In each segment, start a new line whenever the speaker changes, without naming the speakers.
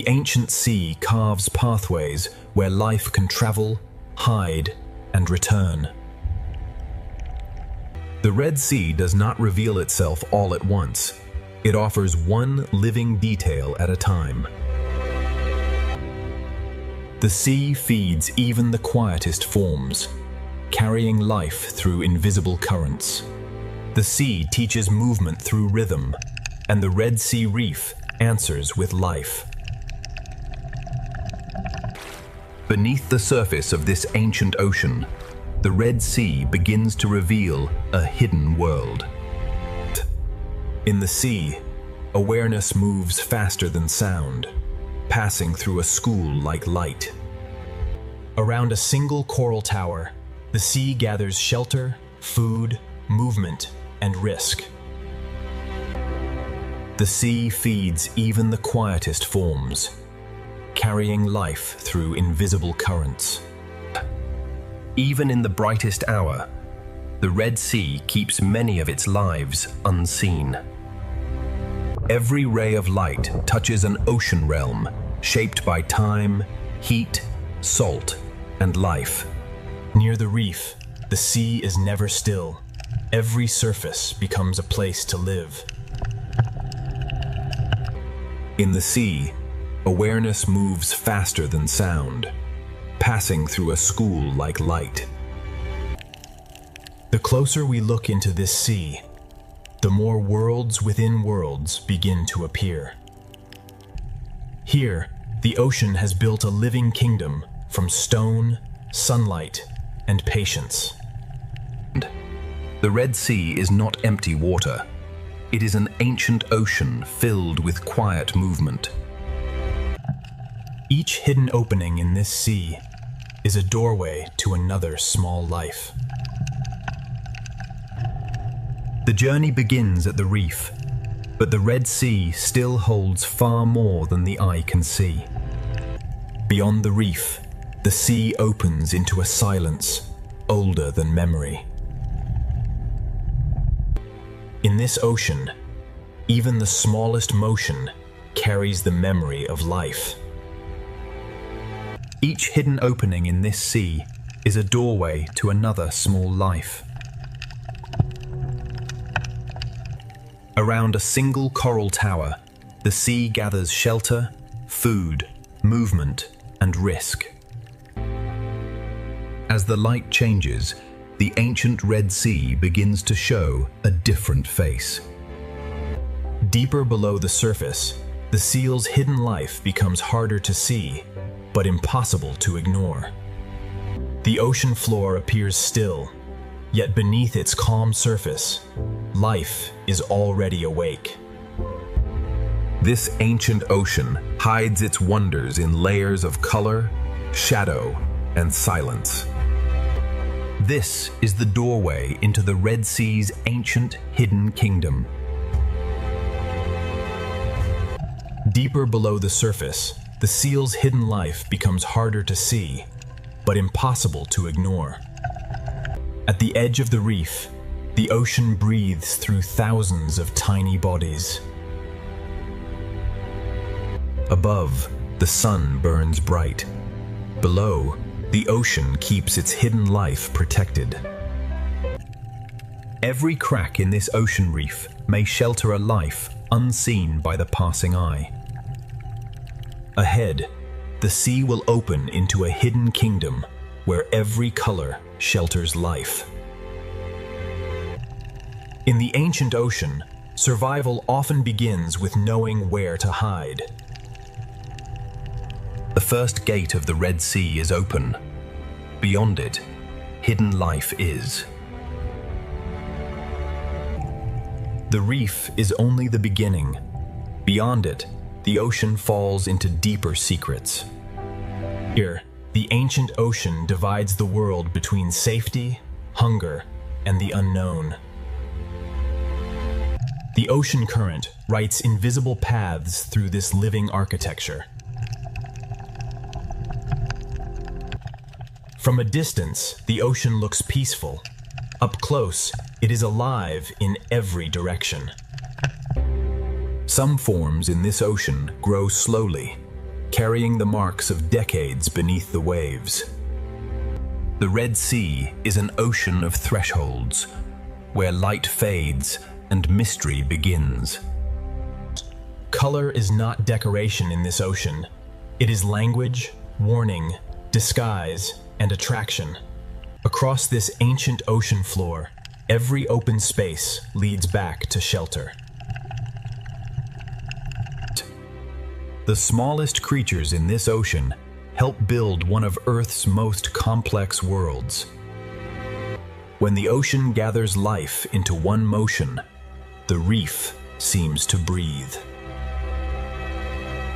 the ancient sea carves pathways where life can travel, hide, and return. The Red Sea does not reveal itself all at once. It offers one living detail at a time. The sea feeds even the quietest forms, carrying life through invisible currents. The sea teaches movement through rhythm, and the Red Sea Reef answers with life. Beneath the surface of this ancient ocean, the Red Sea begins to reveal a hidden world. In the sea, awareness moves faster than sound, passing through a school like light. Around a single coral tower, the sea gathers shelter, food, movement, and risk. The sea feeds even the quietest forms, carrying life through invisible currents. Even in the brightest hour, the Red Sea keeps many of its lives unseen. Every ray of light touches an ocean realm shaped by time, heat, salt, and life. Near the reef, the sea is never still. Every surface becomes a place to live. In the sea, awareness moves faster than sound, passing through a school like light. The closer we look into this sea, the more worlds within worlds begin to appear. Here, the ocean has built a living kingdom from stone, sunlight, and patience. The Red Sea is not empty water. It is an ancient ocean filled with quiet movement. Each hidden opening in this sea is a doorway to another small life. The journey begins at the reef, but the Red Sea still holds far more than the eye can see. Beyond the reef, the sea opens into a silence older than memory. In this ocean, even the smallest motion carries the memory of life. Each hidden opening in this sea is a doorway to another small life. Around a single coral tower, the sea gathers shelter, food, movement, and risk. As the light changes, the ancient Red Sea begins to show a different face. Deeper below the surface, the seal's hidden life becomes harder to see, but impossible to ignore. The ocean floor appears still, yet beneath its calm surface, life is already awake. This ancient ocean hides its wonders in layers of color, shadow, and silence. This is the doorway into the Red Sea's ancient hidden kingdom. Deeper below the surface, the seal's hidden life becomes harder to see, but impossible to ignore. At the edge of the reef, the ocean breathes through thousands of tiny bodies. Above, the sun burns bright. Below, the ocean keeps its hidden life protected. Every crack in this ocean reef may shelter a life unseen by the passing eye. Ahead, the sea will open into a hidden kingdom where every color shelters life. In the ancient ocean, survival often begins with knowing where to hide. The first gate of the Red Sea is open. Beyond it, hidden life is. The reef is only the beginning. Beyond it, the ocean falls into deeper secrets. Here, the ancient ocean divides the world between safety, hunger, and the unknown. The ocean current writes invisible paths through this living architecture. From a distance, the ocean looks peaceful. Up close, it is alive in every direction. Some forms in this ocean grow slowly, carrying the marks of decades beneath the waves. The Red Sea is an ocean of thresholds, where light fades and mystery begins. Color is not decoration in this ocean. It is language, warning, disguise, and attraction. Across this ancient ocean floor, every open space leads back to shelter. The smallest creatures in this ocean help build one of Earth's most complex worlds. When the ocean gathers life into one motion, the reef seems to breathe.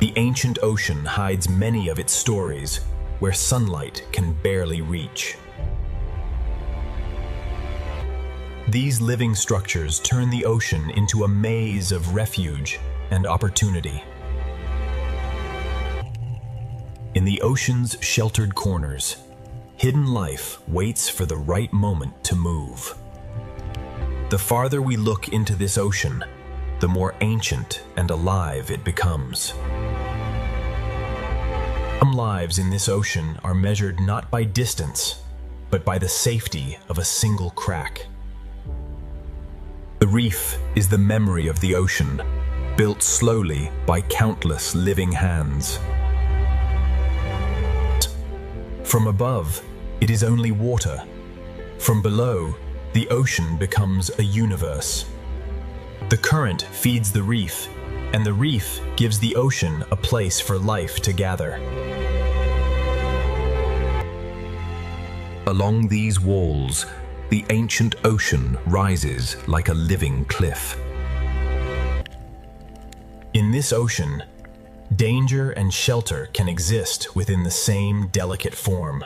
The ancient ocean hides many of its stories where sunlight can barely reach. These living structures turn the ocean into a maze of refuge and opportunity. In the ocean's sheltered corners, hidden life waits for the right moment to move. The farther we look into this ocean, the more ancient and alive it becomes. Some lives in this ocean are measured not by distance, but by the safety of a single crack. The reef is the memory of the ocean, built slowly by countless living hands. From above, it is only water. From below, the ocean becomes a universe. The current feeds the reef, and the reef gives the ocean a place for life to gather. Along these walls, the ancient ocean rises like a living cliff. In this ocean, danger and shelter can exist within the same delicate form.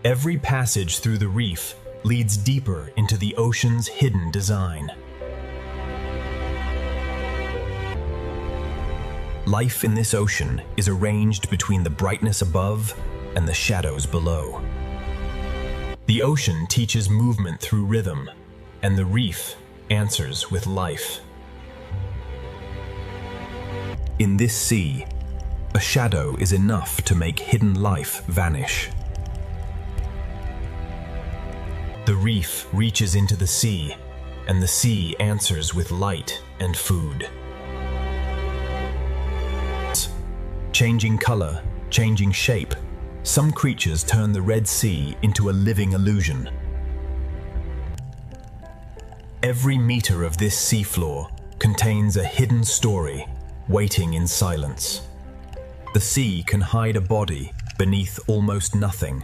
Every passage through the reef leads deeper into the ocean's hidden design. Life in this ocean is arranged between the brightness above and the shadows below. The ocean teaches movement through rhythm, and the reef answers with life. In this sea, a shadow is enough to make hidden life vanish. The reef reaches into the sea, and the sea answers with light and food. Changing color, changing shape, some creatures turn the Red Sea into a living illusion. Every meter of this seafloor contains a hidden story waiting in silence. The sea can hide a body beneath almost nothing.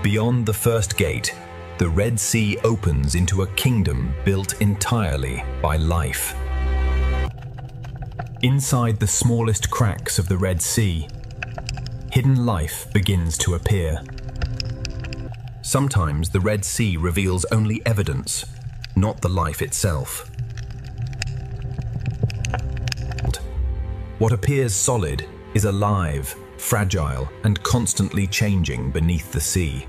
Beyond the first gate, the Red Sea opens into a kingdom built entirely by life. Inside the smallest cracks of the Red Sea, hidden life begins to appear. Sometimes the Red Sea reveals only evidence, not the life itself. What appears solid is alive, fragile, and constantly changing beneath the sea.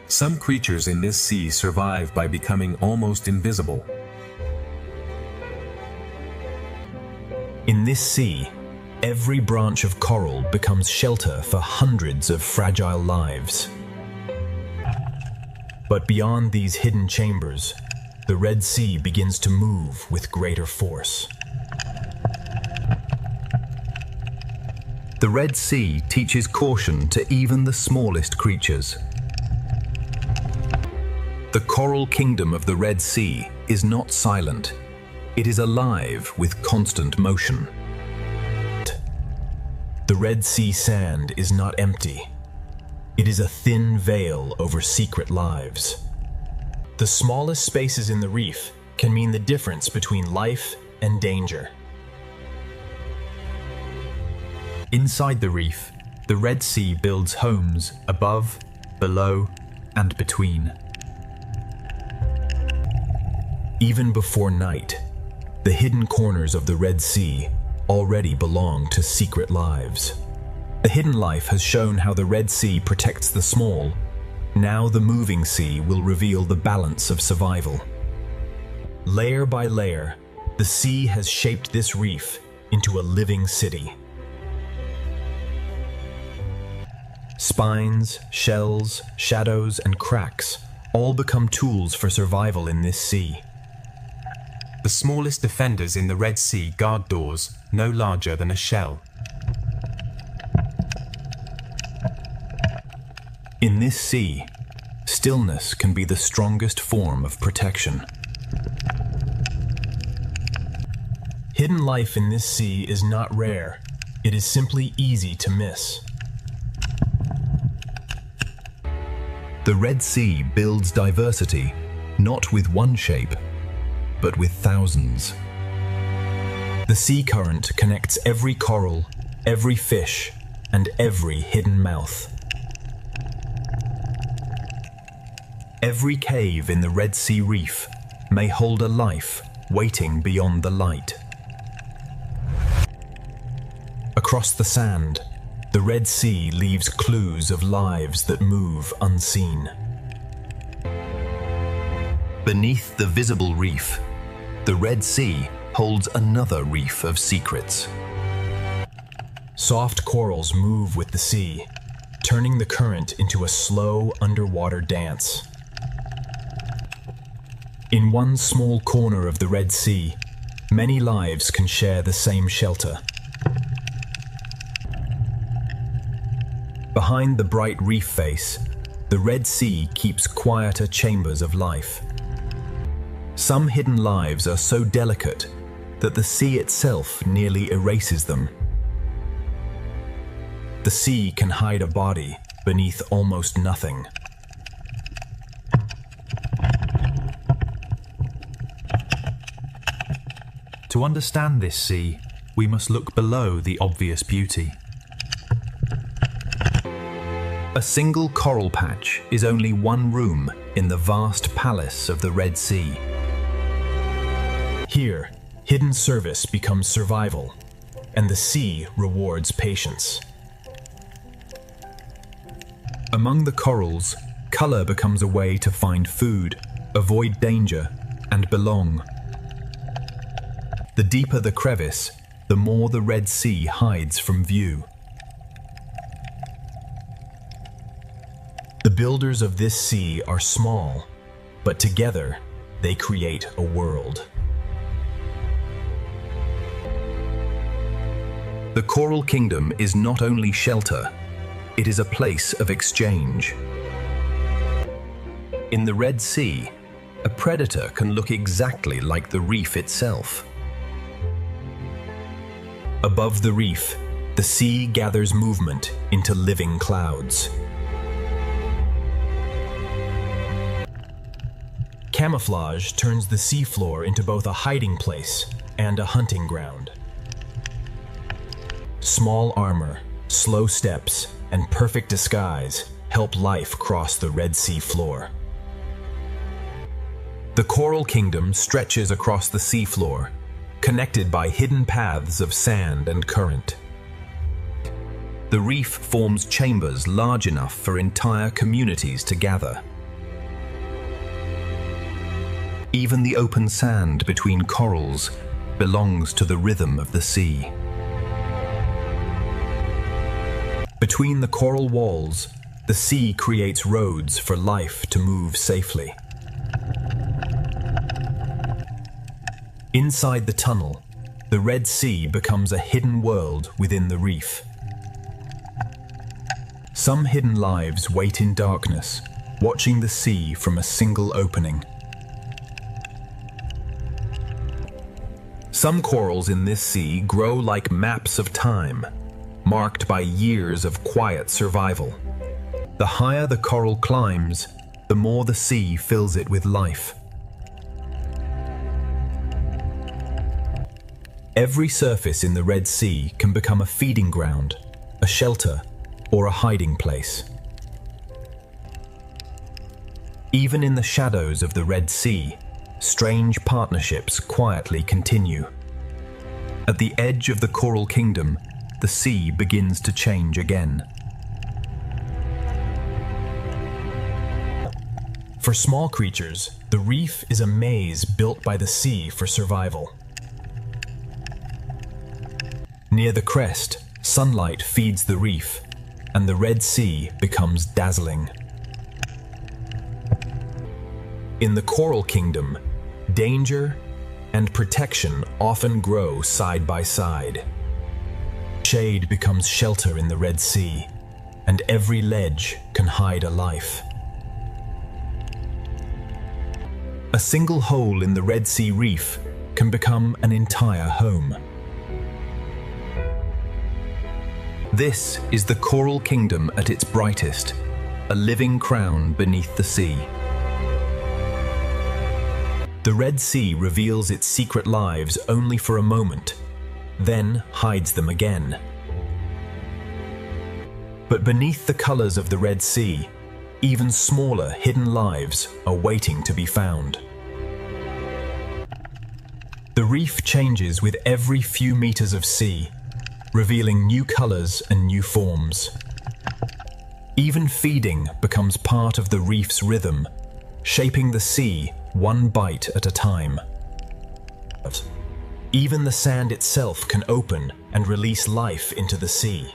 Some creatures in this sea survive by becoming almost invisible.
In this sea, every branch of coral becomes shelter for hundreds of fragile lives. But beyond these hidden chambers, the Red Sea begins to move with greater force. The Red Sea teaches caution to even the smallest creatures. The coral kingdom of the Red Sea is not silent. It is alive with constant motion. The Red Sea sand is not empty. It is a thin veil over secret lives. The smallest spaces in the reef can mean the difference between life and danger. Inside the reef, the Red Sea builds homes above, below, and between. Even before night, the hidden corners of the Red Sea already belong to secret lives. The hidden life has shown how the Red Sea protects the small. Now the moving sea will reveal the balance of survival. Layer by layer, the sea has shaped this reef into a living city. Spines, shells, shadows, and cracks all become tools for survival in this sea.
The smallest defenders in the Red Sea guard doors no larger than a shell.
In this sea, stillness can be the strongest form of protection. Hidden life in this sea is not rare. It is simply easy to miss. The Red Sea builds diversity, not with one shape, but with thousands. The sea current connects every coral, every fish, and every hidden mouth. Every cave in the Red Sea reef may hold a life waiting beyond the light. Across the sand, the Red Sea leaves clues of lives that move unseen. Beneath the visible reef, the Red Sea holds another reef of secrets. Soft corals move with the sea, turning the current into a slow underwater dance. In one small corner of the Red Sea, many lives can share the same shelter. Behind the bright reef face, the Red Sea keeps quieter chambers of life. Some hidden lives are so delicate that the sea itself nearly erases them. The sea can hide a body beneath almost nothing.
To understand this sea, we must look below the obvious beauty.
A single coral patch is only one room in the vast palace of the Red Sea. Here, hidden service becomes survival, and the sea rewards patience. Among the corals, color becomes a way to find food, avoid danger, and belong. The deeper the crevice, the more the Red Sea hides from view. The builders of this sea are small, but together they create a world. The Coral Kingdom is not only shelter, it is a place of exchange. In the Red Sea, a predator can look exactly like the reef itself. Above the reef, the sea gathers movement into living clouds. Camouflage turns the seafloor into both a hiding place and a hunting ground. Small armor, slow steps, and perfect disguise help life cross the Red Sea floor. The Coral Kingdom stretches across the seafloor, connected by hidden paths of sand and current. The reef forms chambers large enough for entire communities to gather. Even the open sand between corals belongs to the rhythm of the sea. Between the coral walls, the sea creates roads for life to move safely. Inside the tunnel, the Red Sea becomes a hidden world within the reef. Some hidden lives wait in darkness, watching the sea from a single opening. Some corals in this sea grow like maps of time, marked by years of quiet survival. The higher the coral climbs, the more the sea fills it with life. Every surface in the Red Sea can become a feeding ground, a shelter, or a hiding place. Even in the shadows of the Red Sea, strange partnerships quietly continue. At the edge of the Coral Kingdom, the sea begins to change again. For small creatures, the reef is a maze built by the sea for survival. Near the crest, sunlight feeds the reef, and the Red Sea becomes dazzling. In the Coral Kingdom, danger and protection often grow side by side. Shade becomes shelter in the Red Sea, and every ledge can hide a life. A single hole in the Red Sea reef can become an entire home. This is the Coral Kingdom at its brightest, a living crown beneath the sea. The Red Sea reveals its secret lives only for a moment, then hides them again. But beneath the colors of the Red Sea, even smaller hidden lives are waiting to be found. The reef changes with every few meters of sea, revealing new colors and new forms. Even feeding becomes part of the reef's rhythm, shaping the sea one bite at a time. Even the sand itself can open and release life into the sea.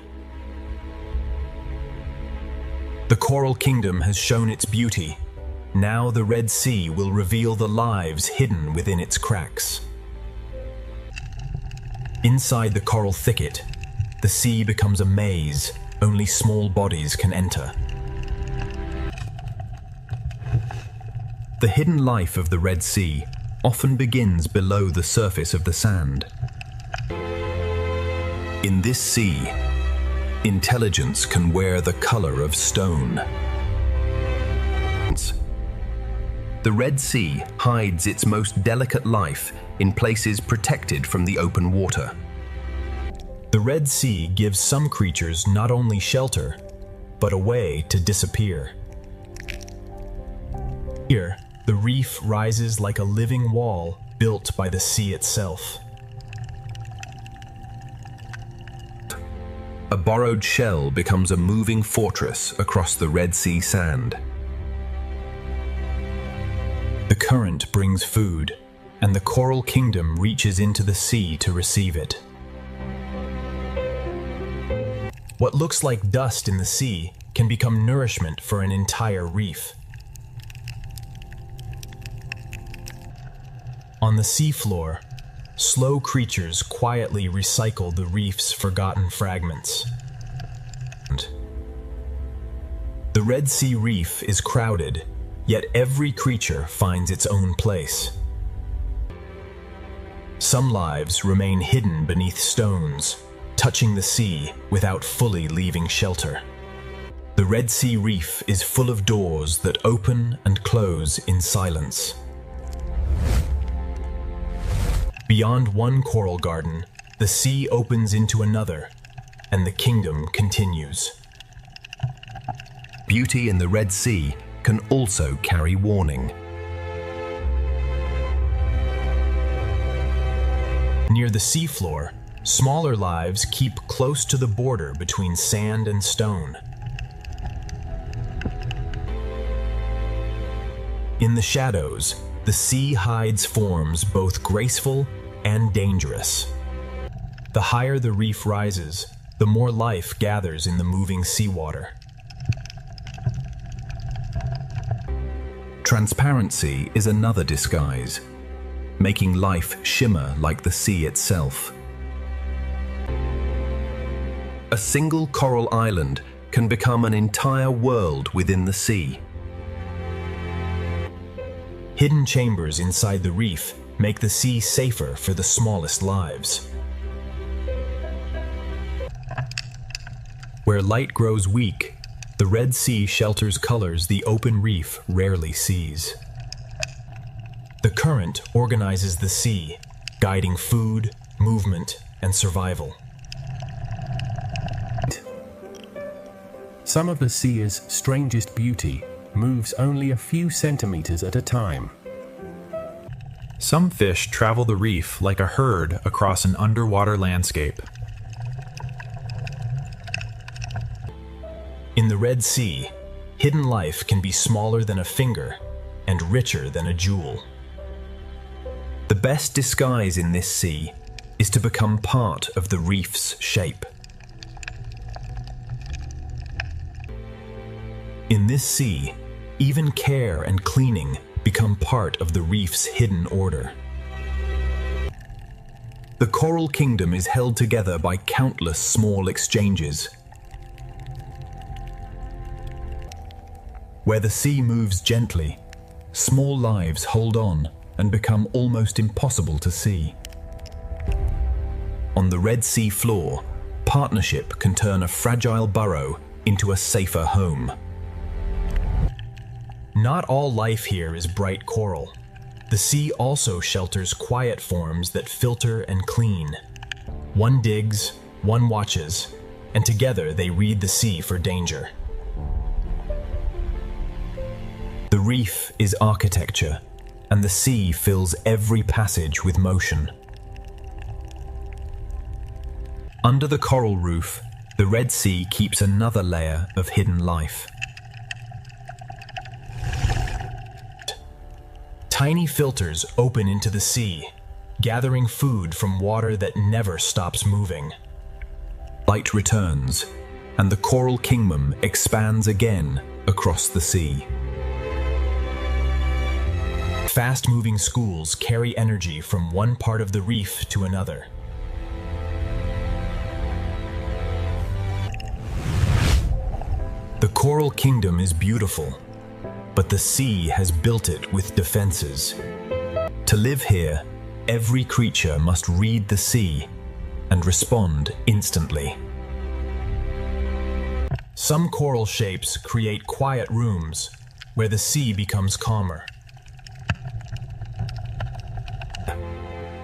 The Coral Kingdom has shown its beauty. Now the Red Sea will reveal the lives hidden within its cracks. Inside the coral thicket, the sea becomes a maze only small bodies can enter. The hidden life of the Red Sea often begins below the surface of the sand. In this sea, intelligence can wear the color of stone. The Red Sea hides its most delicate life in places protected from the open water. The Red Sea gives some creatures not only shelter, but a way to disappear. Here, the reef rises like a living wall built by the sea itself. A borrowed shell becomes a moving fortress across the Red Sea sand. The current brings food, and the Coral Kingdom reaches into the sea to receive it. What looks like dust in the sea can become nourishment for an entire reef. On the seafloor, slow creatures quietly recycle the reef's forgotten fragments. The Red Sea reef is crowded, yet every creature finds its own place. Some lives remain hidden beneath stones, touching the sea without fully leaving shelter. The Red Sea reef is full of doors that open and close in silence. Beyond one coral garden, the sea opens into another, and the kingdom continues. Beauty in the Red Sea can also carry warning. Near the seafloor, smaller lives keep close to the border between sand and stone. In the shadows, the sea hides forms both graceful and dangerous. The higher the reef rises, the more life gathers in the moving seawater. Transparency is another disguise, making life shimmer like the sea itself. A single coral island can become an entire world within the sea. Hidden chambers inside the reef make the sea safer for the smallest lives. Where light grows weak, the Red Sea shelters colors the open reef rarely sees. The current organizes the sea, guiding food, movement, and survival.
Some of the sea's strangest beauty moves only a few centimeters at a time.
Some fish travel the reef like a herd across an underwater landscape.
In the Red Sea, hidden life can be smaller than a finger, and richer than a jewel. The best disguise in this sea is to become part of the reef's shape. In this sea, even care and cleaning become part of the reef's hidden order. The coral kingdom is held together by countless small exchanges. Where the sea moves gently, small lives hold on and become almost impossible to see. On the Red Sea floor, partnership can turn a fragile burrow into a safer home. Not all life here is bright coral. The sea also shelters quiet forms that filter and clean. One digs, one watches, and together they read the sea for danger. The reef is architecture, and the sea fills every passage with motion. Under the coral roof, the Red Sea keeps another layer of hidden life. Tiny filters open into the sea, gathering food from water that never stops moving. Light returns, and the coral kingdom expands again across the sea. Fast-moving schools carry energy from one part of the reef to another. The coral kingdom is beautiful, but the sea has built it with defenses. To live here, every creature must read the sea and respond instantly. Some coral shapes create quiet rooms where the sea becomes calmer.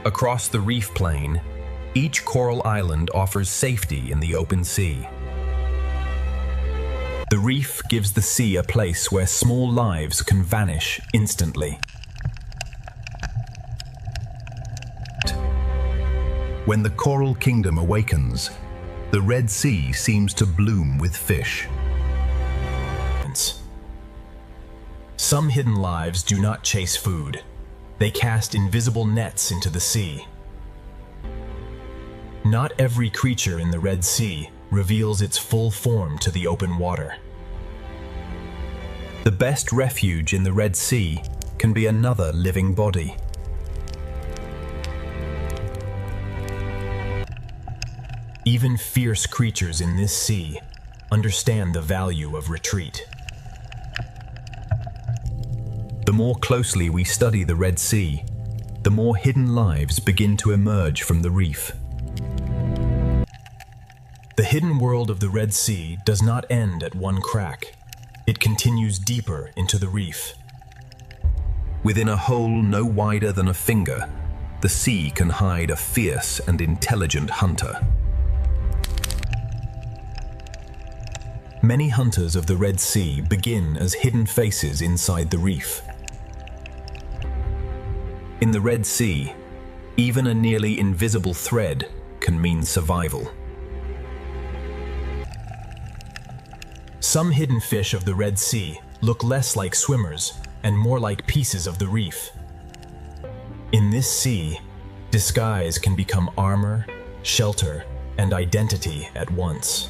Across the reef plain, each coral island offers safety in the open sea. The reef gives the sea a place where small lives can vanish instantly. When the coral kingdom awakens, the Red Sea seems to bloom with fish. Some hidden lives do not chase food. They cast invisible nets into the sea. Not every creature in the Red Sea reveals its full form to the open water. The best refuge in the Red Sea can be another living body. Even fierce creatures in this sea understand the value of retreat. The more closely we study the Red Sea, the more hidden lives begin to emerge from the reef. The hidden world of the Red Sea does not end at one crack. It continues deeper into the reef. Within a hole no wider than a finger, the sea can hide a fierce and intelligent hunter. Many hunters of the Red Sea begin as hidden faces inside the reef. In the Red Sea, even a nearly invisible thread can mean survival. Some hidden fish of the Red Sea look less like swimmers and more like pieces of the reef. In this sea, disguise can become armor, shelter, and identity at once.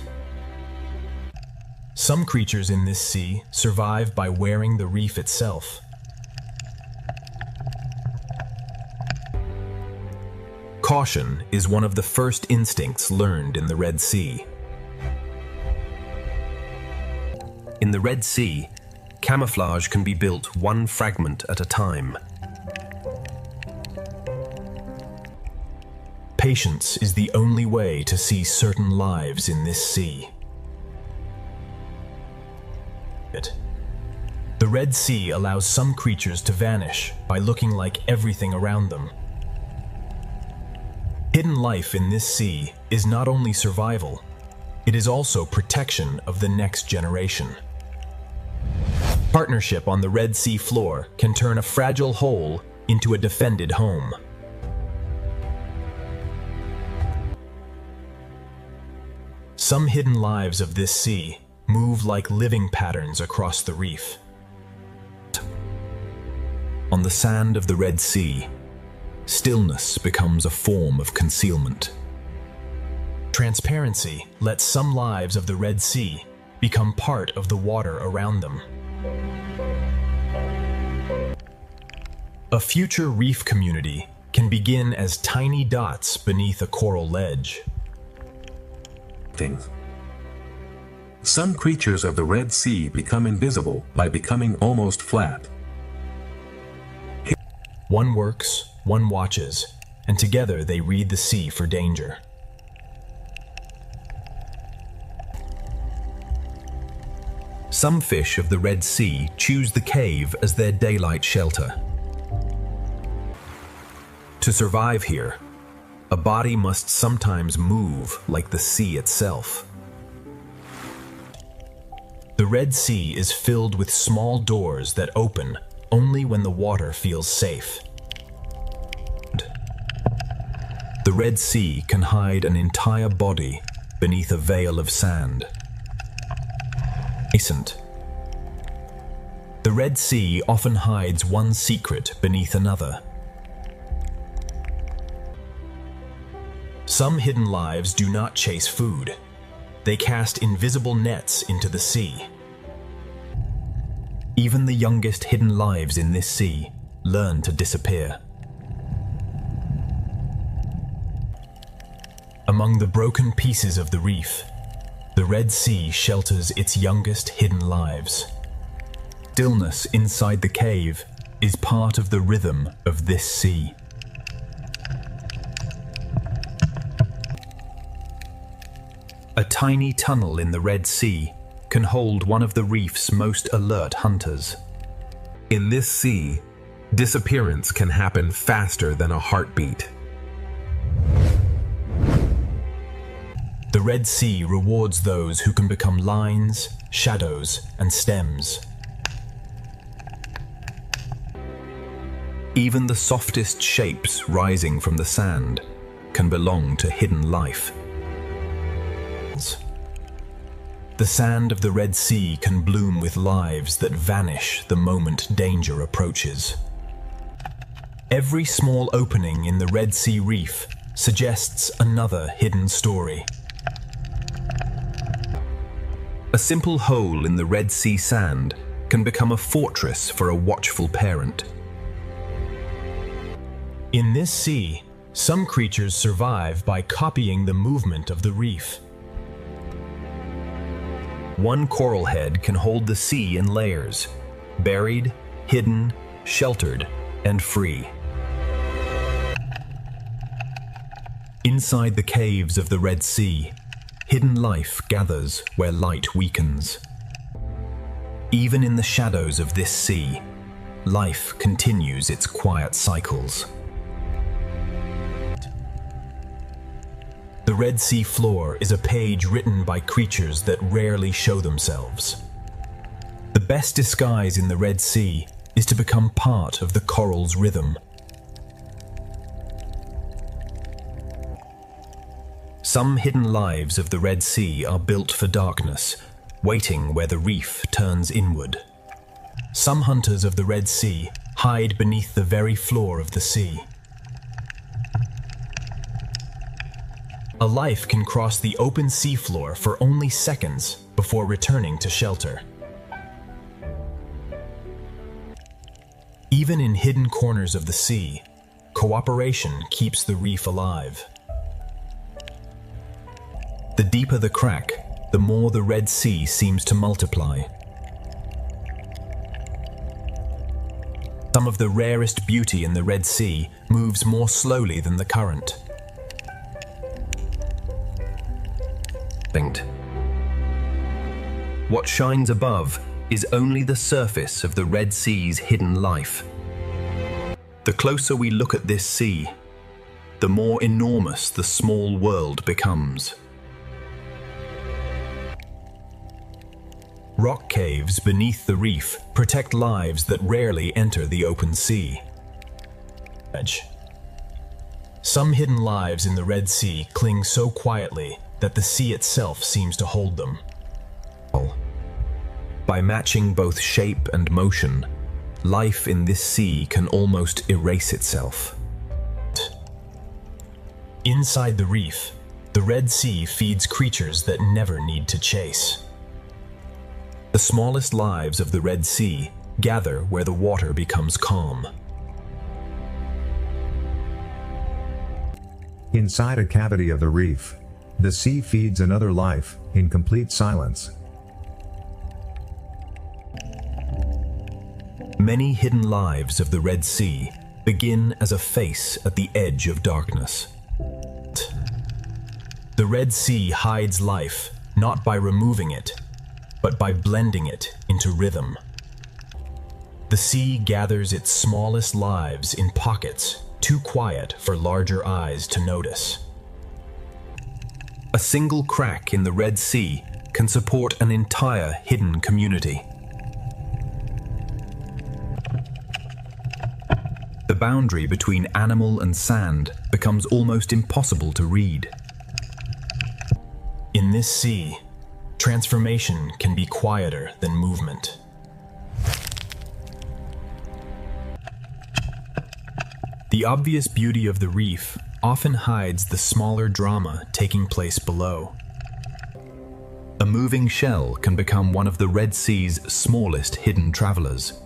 Some creatures in this sea survive by wearing the reef itself. Caution is one of the first instincts learned in the Red Sea. In the Red Sea, camouflage can be built one fragment at a time. Patience is the only way to see certain lives in this sea. The Red Sea allows some creatures to vanish by looking like everything around them. Hidden life in this sea is not only survival, it is also protection of the next generation. Partnership on the Red Sea floor can turn a fragile hole into a defended home. Some hidden lives of this sea move like living patterns across the reef. on the sand of the Red Sea, stillness becomes a form of concealment. Transparency lets some lives of the Red Sea become part of the water around them. A future reef community can begin as tiny dots beneath a coral ledge.
Some creatures of the Red Sea become invisible by becoming almost flat.
One works, one watches, and together they read the sea for danger. Some fish of the Red Sea choose the cave as their daylight shelter. To survive here, a body must sometimes move like the sea itself. The Red Sea is filled with small doors that open only when the water feels safe. The Red Sea can hide an entire body beneath a veil of sand. The Red Sea often hides one secret beneath another. Some hidden lives do not chase food. They cast invisible nets into the sea. Even the youngest hidden lives in this sea learn to disappear. Among the broken pieces of the reef, the Red Sea shelters its youngest hidden lives. Stillness inside the cave is part of the rhythm of this sea. A tiny tunnel in the Red Sea can hold one of the reef's most alert hunters.
In this sea, disappearance can happen faster than a heartbeat.
The Red Sea rewards those who can become lines, shadows, and stems. Even the softest shapes rising from the sand can belong to hidden life. The sand of the Red Sea can bloom with lives that vanish the moment danger approaches. Every small opening in the Red Sea reef suggests another hidden story. A simple hole in the Red Sea sand can become a fortress for a watchful parent. In this sea, some creatures survive by copying the movement of the reef. One coral head can hold the sea in layers, buried, hidden, sheltered, and free. Inside the caves of the Red Sea, hidden life gathers where light weakens. Even in the shadows of this sea, life continues its quiet cycles. The Red Sea floor is a page written by creatures that rarely show themselves. The best disguise in the Red Sea is to become part of the coral's rhythm. Some hidden lives of the Red Sea are built for darkness, waiting where the reef turns inward. Some hunters of the Red Sea hide beneath the very floor of the sea. A life can cross the open seafloor for only seconds before returning to shelter. Even in hidden corners of the sea, cooperation keeps the reef alive. The deeper the crack, the more the Red Sea seems to multiply. Some of the rarest beauty in the Red Sea moves more slowly than the current. What shines above is only the surface of the Red Sea's hidden life. The closer we look at this sea, the more enormous the small world becomes. Rock caves beneath the reef protect lives that rarely enter the open sea. Some hidden lives in the Red Sea cling so quietly that the sea itself seems to hold them. By matching both shape and motion, life in this sea can almost erase itself. Inside the reef, the Red Sea feeds creatures that never need to chase. The smallest lives of the Red Sea gather where the water becomes calm.
Inside a cavity of the reef, the sea feeds another life, in complete silence.
Many hidden lives of the Red Sea begin as a face at the edge of darkness. The Red Sea hides life not by removing it, but by blending it into rhythm. The sea gathers its smallest lives in pockets too quiet for larger eyes to notice. A single crack in the Red Sea can support an entire hidden community. The boundary between animal and sand becomes almost impossible to read. In this sea, transformation can be quieter than movement. The obvious beauty of the reef often hides the smaller drama taking place below. A moving shell can become one of the Red Sea's smallest hidden travelers.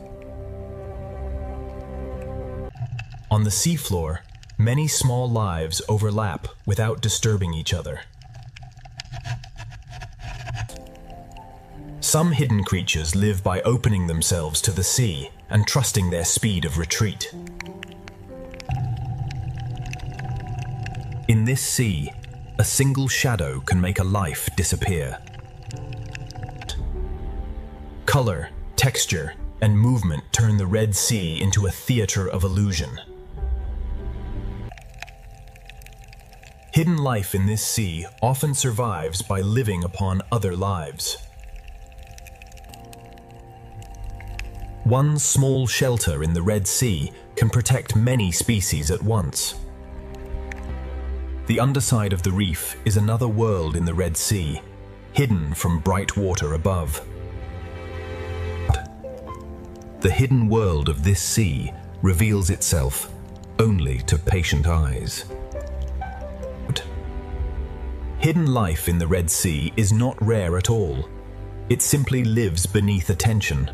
On the seafloor, many small lives overlap without disturbing each other. Some hidden creatures live by opening themselves to the sea and trusting their speed of retreat. In this sea, a single shadow can make a life disappear. Color, texture, and movement turn the Red Sea into a theater of illusion. Hidden life in this sea often survives by living upon other lives. One small shelter in the Red Sea can protect many species at once. The underside of the reef is another world in the Red Sea, hidden from bright water above. The hidden world of this sea reveals itself only to patient eyes. Hidden life in the Red Sea is not rare at all. It simply lives beneath attention.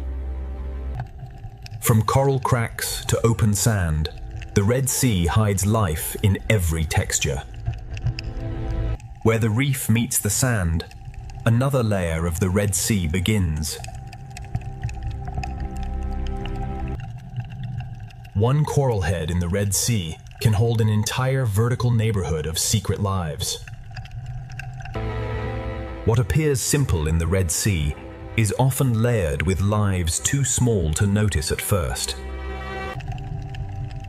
From coral cracks to open sand, the Red Sea hides life in every texture. Where the reef meets the sand, another layer of the Red Sea begins. One coral head in the Red Sea can hold an entire vertical neighborhood of secret lives. What appears simple in the Red Sea is often layered with lives too small to notice at first.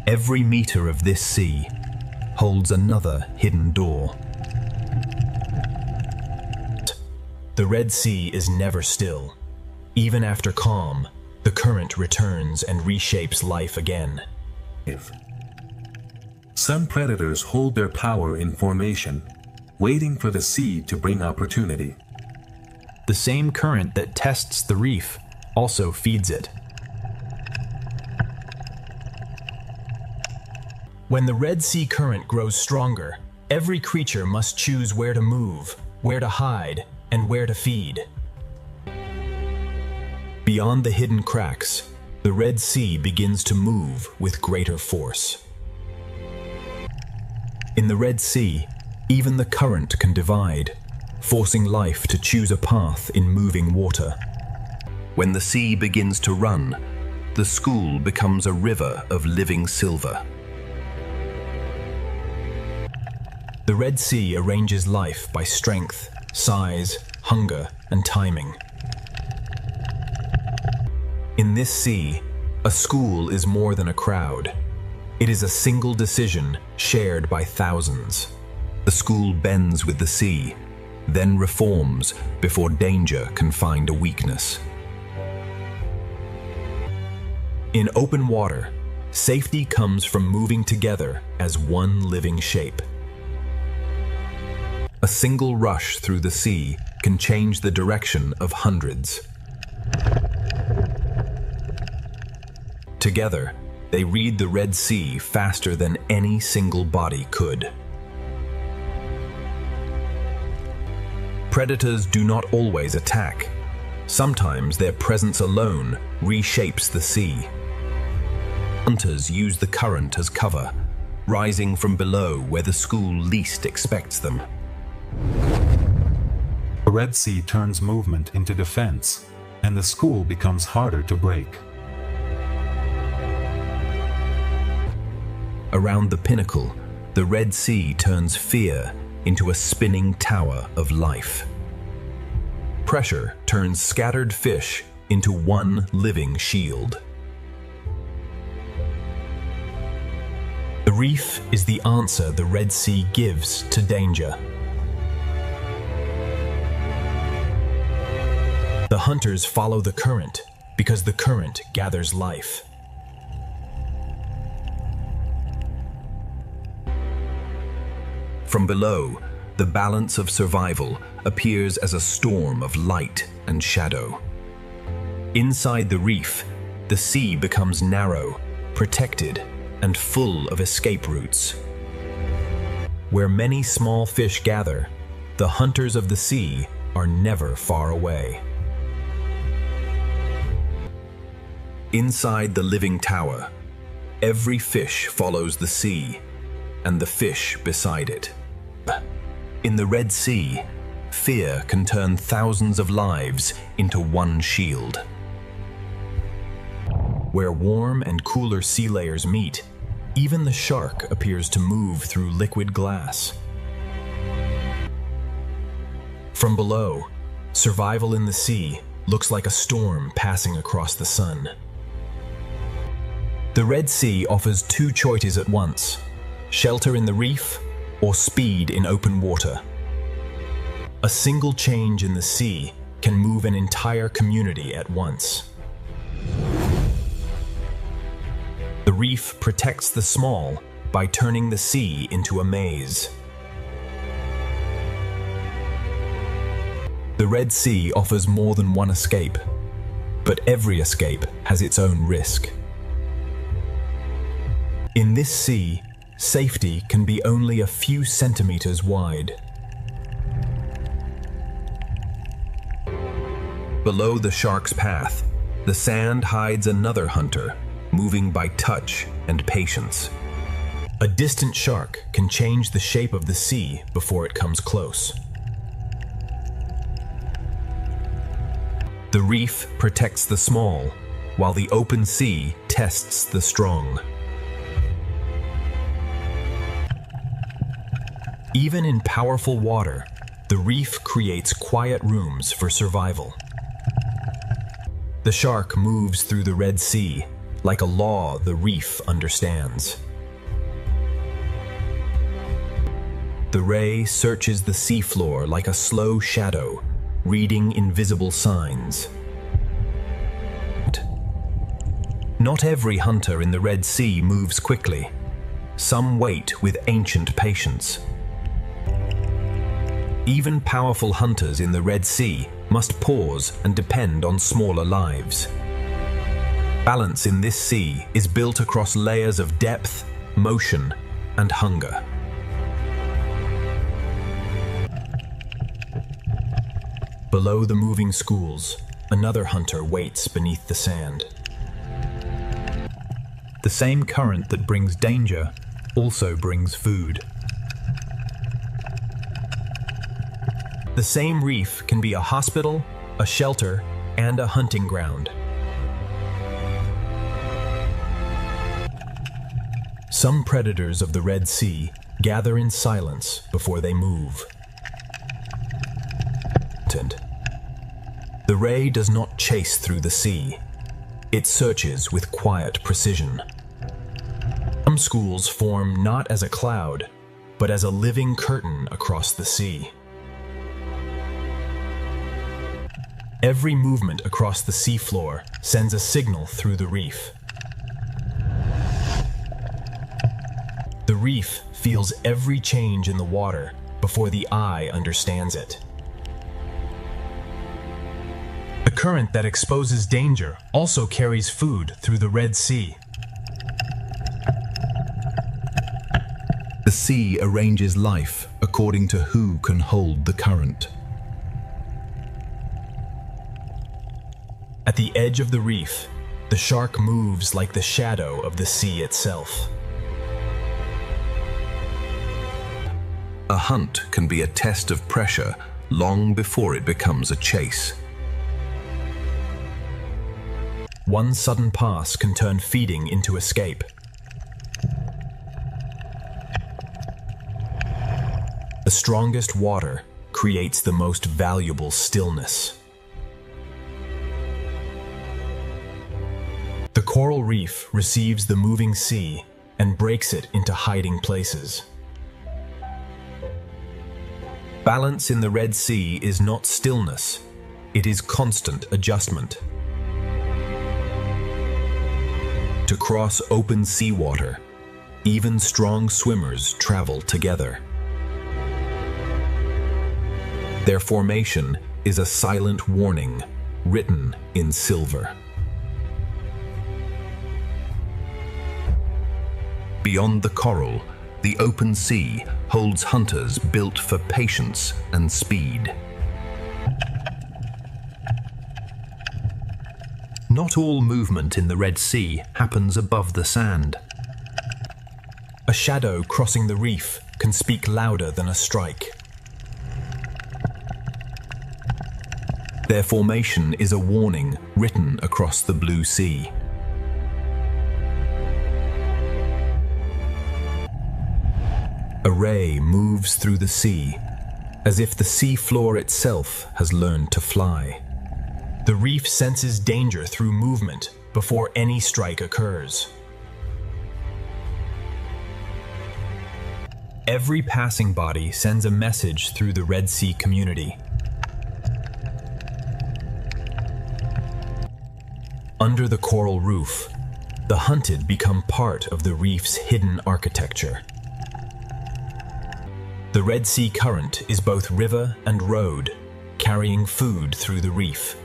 Every meter of this sea holds another hidden door. The Red Sea is never still. Even after calm, the current returns and reshapes life again.
Some predators hold their power in formation, waiting for the sea to bring opportunity.
The same current that tests the reef also feeds it.
When the Red Sea current grows stronger, every creature must choose where to move, where to hide, and where to feed. Beyond the hidden cracks, the Red Sea begins to move with greater force. In the Red Sea, even the current can divide, forcing life to choose a path in moving water. When the sea begins to run, the school becomes a river of living silver. The Red Sea arranges life by strength, size, hunger, and timing. In this sea, a school is more than a crowd. It is a single decision shared by thousands. The school bends with the sea, then reforms before danger can find a weakness. In open water, safety comes from moving together as one living shape. A single rush through the sea can change the direction of hundreds. Together, they read the Red Sea faster than any single body could. Predators do not always attack. Sometimes their presence alone reshapes the sea. Hunters use the current as cover, rising from below where the school least expects them.
The Red Sea turns movement into defense, and the school becomes harder to break.
Around the pinnacle, the Red Sea turns fear into a spinning tower of life. Pressure turns scattered fish into one living shield. The reef is the answer the Red Sea gives to danger. The hunters follow the current because the current gathers life. From below, the balance of survival appears as a storm of light and shadow. Inside the reef, the sea becomes narrow, protected, and full of escape routes. Where many small fish gather, the hunters of the sea are never far away. Inside the living tower, every fish follows the sea, and the fish beside it. In the Red Sea, fear can turn thousands of lives into one shield. Where warm and cooler sea layers meet, even the shark appears to move through liquid glass. From below, survival in the sea looks like a storm passing across the sun. The Red Sea offers two choices at once: shelter in the reef or speed in open water. A single change in the sea can move an entire community at once. The reef protects the small by turning the sea into a maze. The Red Sea offers more than one escape, but every escape has its own risk. In this sea, safety can be only a few centimeters wide. Below the shark's path, the sand hides another hunter, moving by touch and patience. A distant shark can change the shape of the sea before it comes close. The reef protects the small, while the open sea tests the strong. Even in powerful water, the reef creates quiet rooms for survival. The shark moves through the Red Sea like a law the reef understands. The ray searches the seafloor like a slow shadow, reading invisible signs. Not every hunter in the Red Sea moves quickly. Some wait with ancient patience. Even powerful hunters in the Red Sea must pause and depend on smaller lives. Balance in this sea is built across layers of depth, motion, and hunger. Below the moving schools, another hunter waits beneath the sand.
The same current that brings danger also brings food.
The same reef can be a hospital, a shelter, and a hunting ground. Some predators of the Red Sea gather in silence before they move. The ray does not chase through the sea. It searches with quiet precision. Some schools form not as a cloud, but as a living curtain across the sea. Every movement across the seafloor sends a signal through the reef. The reef feels every change in the water before the eye understands it. The
current that exposes danger also carries food through the Red Sea.
The sea arranges life according to who can hold the current.
At the edge of the reef, the shark moves like the shadow of the sea itself.
A hunt can be a test of pressure long before it becomes a chase.
One sudden pass can turn feeding into escape. The strongest water creates the most valuable stillness. The coral reef receives the moving sea and breaks it into hiding places.
Balance in the Red Sea is not stillness, it is constant adjustment. To cross open seawater, even strong swimmers travel together. Their formation is a silent warning written in silver. Beyond the coral, the open sea holds hunters built for patience and speed. Not all movement in the Red Sea happens above the sand.
A shadow crossing the reef can speak louder than a strike.
Their formation is a warning written across the blue sea. A ray moves through the sea, as if the sea floor itself has learned to fly.
The reef senses danger through movement before any strike occurs. Every passing body sends a message through the Red Sea community. Under the coral roof, the hunted become part of the reef's hidden architecture. The Red Sea current is both river and road, carrying food through the reef.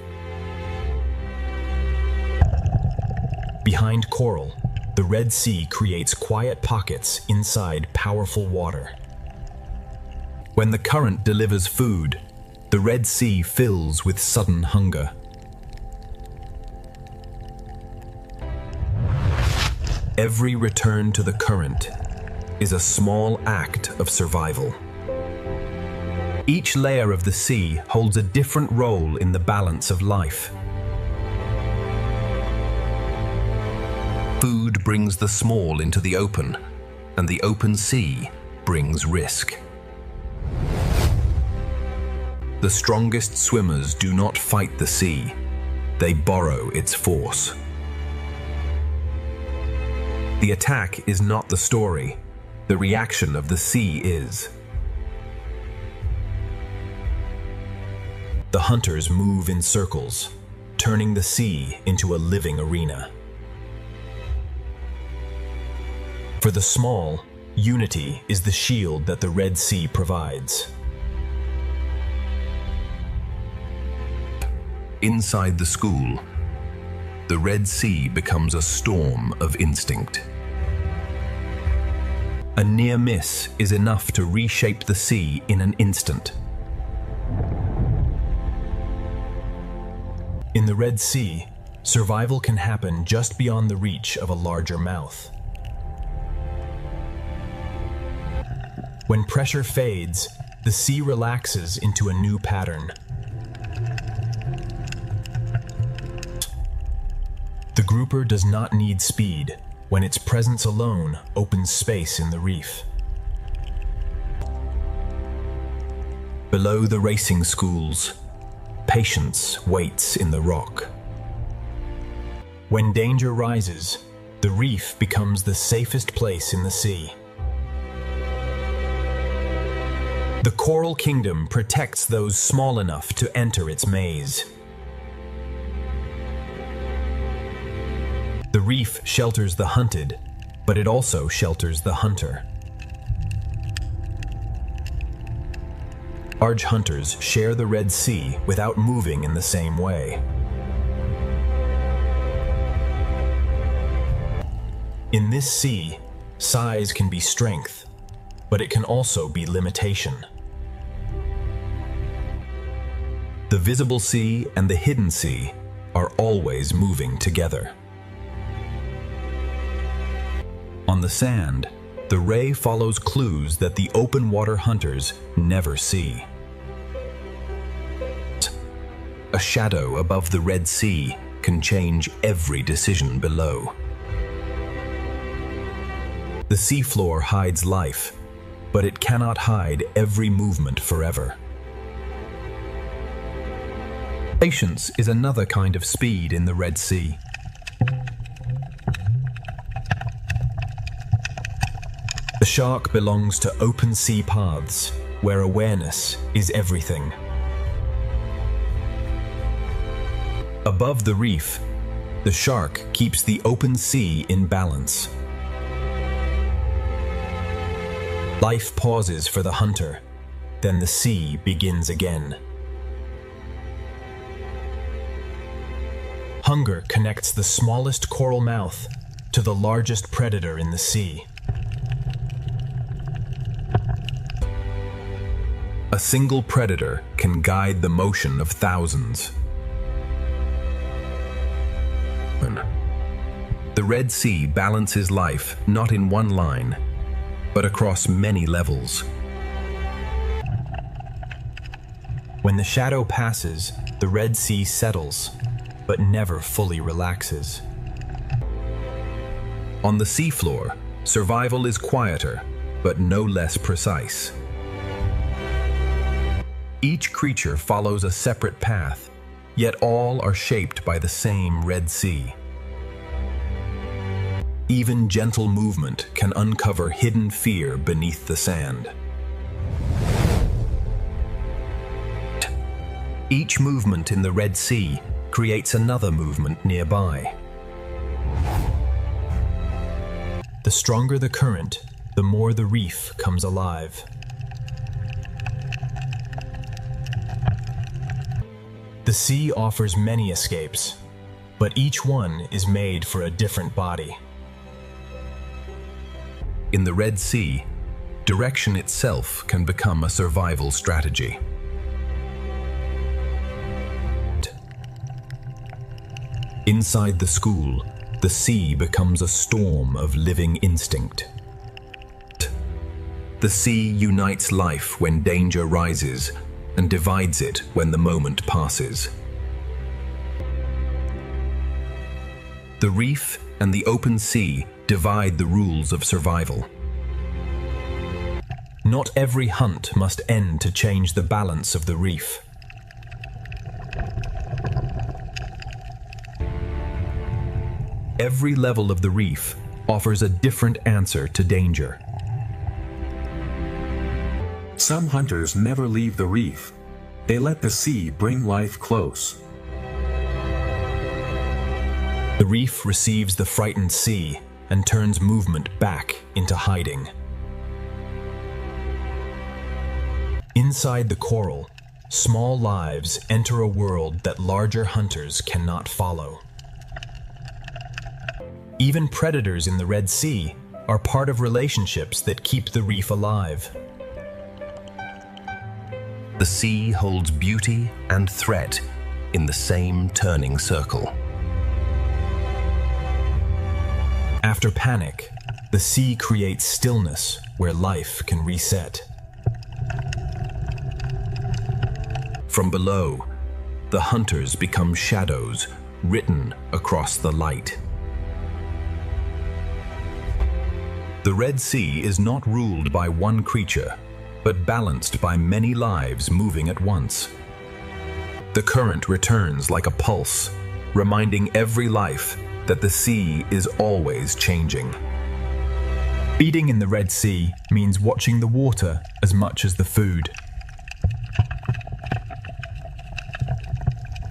Behind coral, the Red Sea creates quiet pockets inside powerful water.
When the current delivers food, the Red Sea fills with sudden hunger. Every return to the current is a small act of survival. Each layer of the sea holds a different role in the balance of life. Food brings the small into the open, and the open sea brings risk. The strongest swimmers do not fight the sea, they borrow its force. The attack is not the story, the reaction of the sea is.
The hunters move in circles, turning the sea into a living arena. For the small, unity is the shield that the Red Sea provides.
Inside the school, the Red Sea becomes a storm of instinct. A near miss is enough to reshape the sea in an instant.
In the Red Sea, survival can happen just beyond the reach of a larger mouth. When pressure fades, the sea relaxes into a new pattern. The grouper does not need speed when its presence alone opens space in the reef.
Below the racing schools, patience waits in the rock.
When danger rises, the reef becomes the safest place in the sea. The Coral Kingdom protects those small enough to enter its maze. The reef shelters the hunted, but it also shelters the hunter. Large hunters share the Red Sea without moving in the same way. In this sea, size can be strength, but it can also be limitation. The visible sea and the hidden sea are always moving together. On the sand, the ray follows clues that the open water hunters never see. A shadow above the Red Sea can change every decision below. The seafloor hides life, but it cannot hide every movement forever. Patience is another kind of speed in the Red Sea. The shark belongs to open sea paths, where awareness is everything. Above the reef, the shark keeps the open sea in balance. Life pauses for the hunter, then the sea begins again. Hunger connects the smallest coral mouth to the largest predator in the sea. A single predator can guide the motion of thousands. The Red Sea balances life not in one line, but across many levels. When the shadow passes, the Red Sea settles, but never fully relaxes. On the seafloor, survival is quieter, but no less precise. Each creature follows a separate path, yet all are shaped by the same Red Sea. Even gentle movement can uncover hidden fear beneath the sand. Each movement in the Red Sea creates another movement nearby. The stronger the current, the more the reef comes alive. The sea offers many escapes, but each one is made for a different body.
In the Red Sea, direction itself can become a survival strategy. Inside the school, the sea becomes a storm of living instinct. The sea unites life when danger rises and divides it when the moment passes. The reef and the open sea divide the rules of survival.
Not every hunt must end to change the balance of the reef.
Every level of the reef offers a different answer to danger.
Some hunters never leave the reef. They let the sea bring life close.
The reef receives the frightened sea and turns movement back into hiding. Inside the coral, small lives enter a world that larger hunters cannot follow. Even predators in the Red Sea are part of relationships that keep the reef alive.
The sea holds beauty and threat in the same turning circle.
After panic, the sea creates stillness where life can reset.
From below, the hunters become shadows written across the light. The Red Sea is not ruled by one creature, but balanced by many lives moving at once. The current returns like a pulse, reminding every life that the sea is always changing.
Feeding in the Red Sea means watching the water as much as the food.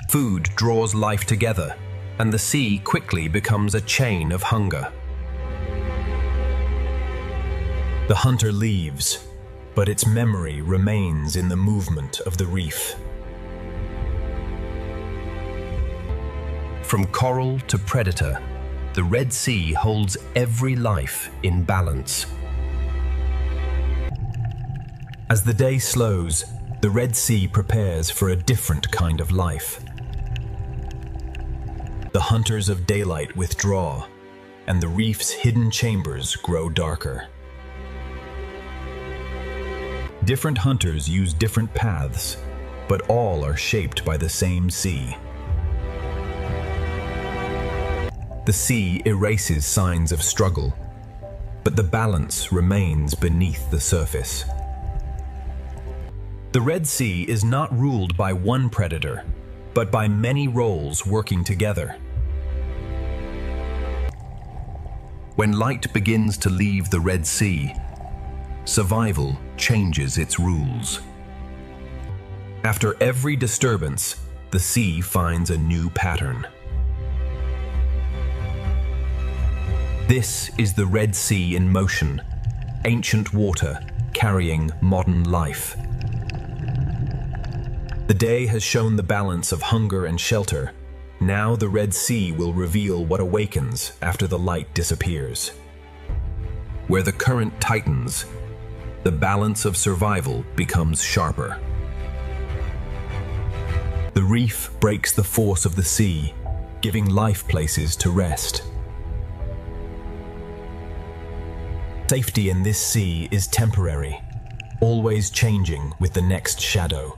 Food draws life together, and the sea quickly becomes a chain of hunger.
The hunter leaves, but its memory remains in the movement of the reef.
From coral to predator, the Red Sea holds every life in balance.
As the day slows, the Red Sea prepares for a different kind of life. The hunters of daylight withdraw, and the reef's hidden chambers grow darker. Different hunters use different paths, but all are shaped by the same sea. The sea erases signs of struggle, but the balance remains beneath the surface. The Red Sea is not ruled by one predator, but by many roles working together.
When light begins to leave the Red Sea, survival changes its rules.
After every disturbance, the sea finds a new pattern. This is the Red Sea in motion, ancient water carrying modern life. The day has shown the balance of hunger and shelter. Now the Red Sea will reveal what awakens after the light disappears.
Where the current tightens, the balance of survival becomes sharper.
The reef breaks the force of the sea, giving life places to rest. Safety in this sea is temporary, always changing with the next shadow.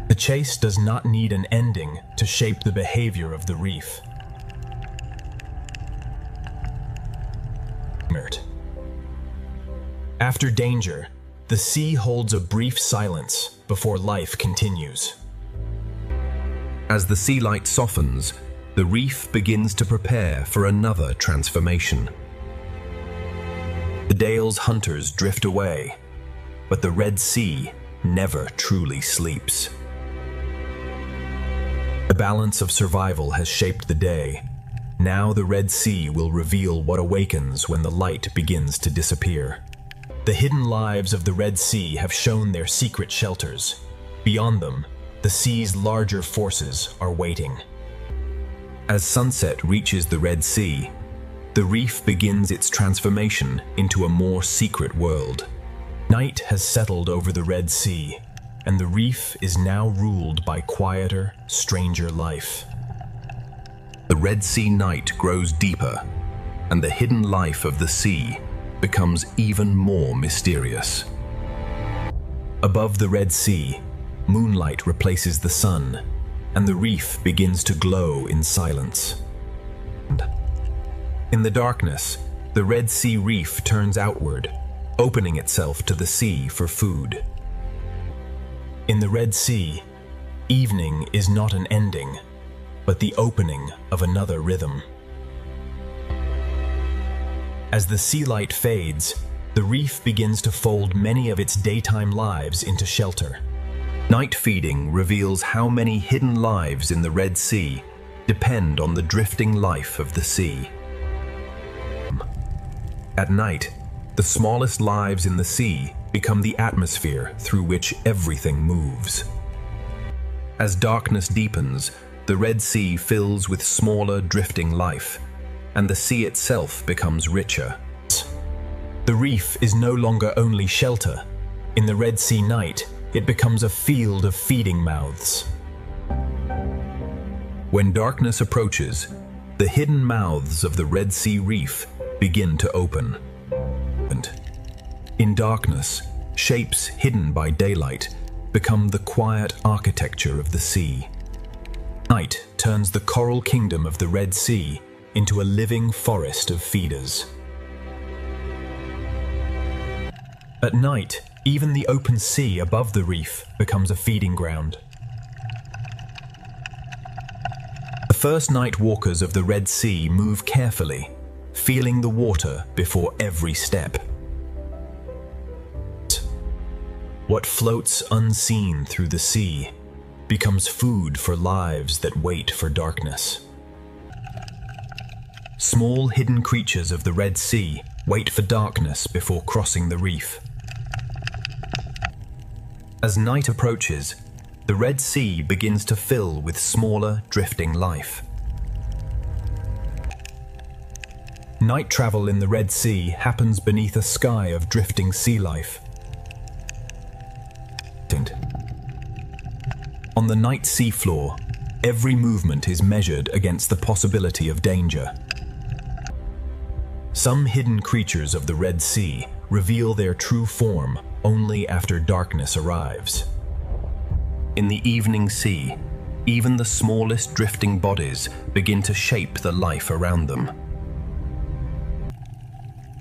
The chase does not need an ending to shape the behavior of the reef. After danger, the sea holds a brief silence before life continues.
As the sea light softens, the reef begins to prepare for another transformation.
The Dale's hunters drift away, but the Red Sea never truly sleeps. The balance of survival has shaped the day. Now the Red Sea will reveal what awakens when the light begins to disappear. The hidden lives of the Red Sea have shown their secret shelters. Beyond them, the sea's larger forces are waiting. As sunset reaches the Red Sea, the reef begins its transformation into a more secret world. Night has settled over the Red Sea, and the reef is now ruled by quieter, stranger life.
The Red Sea night grows deeper, and the hidden life of the sea becomes even more mysterious.
Above the Red Sea, moonlight replaces the sun, and the reef begins to glow in silence. In the darkness, the Red Sea reef turns outward, opening itself to the sea for food. In the Red Sea, evening is not an ending, but the opening of another rhythm. As the sea light fades, the reef begins to fold many of its daytime lives into shelter.
Night feeding reveals how many hidden lives in the Red Sea depend on the drifting life of the sea.
At night, the smallest lives in the sea become the atmosphere through which everything moves.
As darkness deepens, the Red Sea fills with smaller drifting life, and the sea itself becomes richer.
The reef is no longer only shelter. In the Red Sea night, it becomes a field of feeding mouths.
When darkness approaches, the hidden mouths of the Red Sea reef begin to open.
And in darkness, shapes hidden by daylight become the quiet architecture of the sea. Night turns the coral kingdom of the Red Sea into a living forest of feeders. At night, even the open sea above the reef becomes a feeding ground. The first night walkers of the Red Sea move carefully, feeling the water before every step. What floats unseen through the sea becomes food for lives that wait for darkness. Small hidden creatures of the Red Sea wait for darkness before crossing the reef. As night approaches, the Red Sea begins to fill with smaller, drifting life. Night travel in the Red Sea happens beneath a sky of drifting sea life. On the night seafloor, every movement is measured against the possibility of danger. Some hidden creatures of the Red Sea reveal their true form only after darkness arrives. In the evening sea, even the smallest drifting bodies begin to shape the life around them.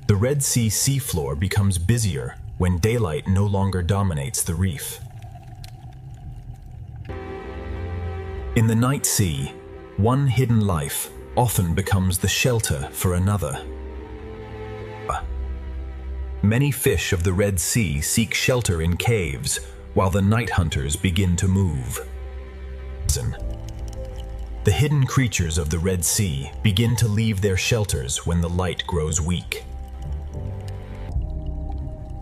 The Red Sea seafloor becomes busier when daylight no longer dominates the reef. In the night sea, one hidden life often becomes the shelter for another. Many fish of the Red Sea seek shelter in caves while the night hunters begin to move. The hidden creatures of the Red Sea begin to leave their shelters when the light grows weak.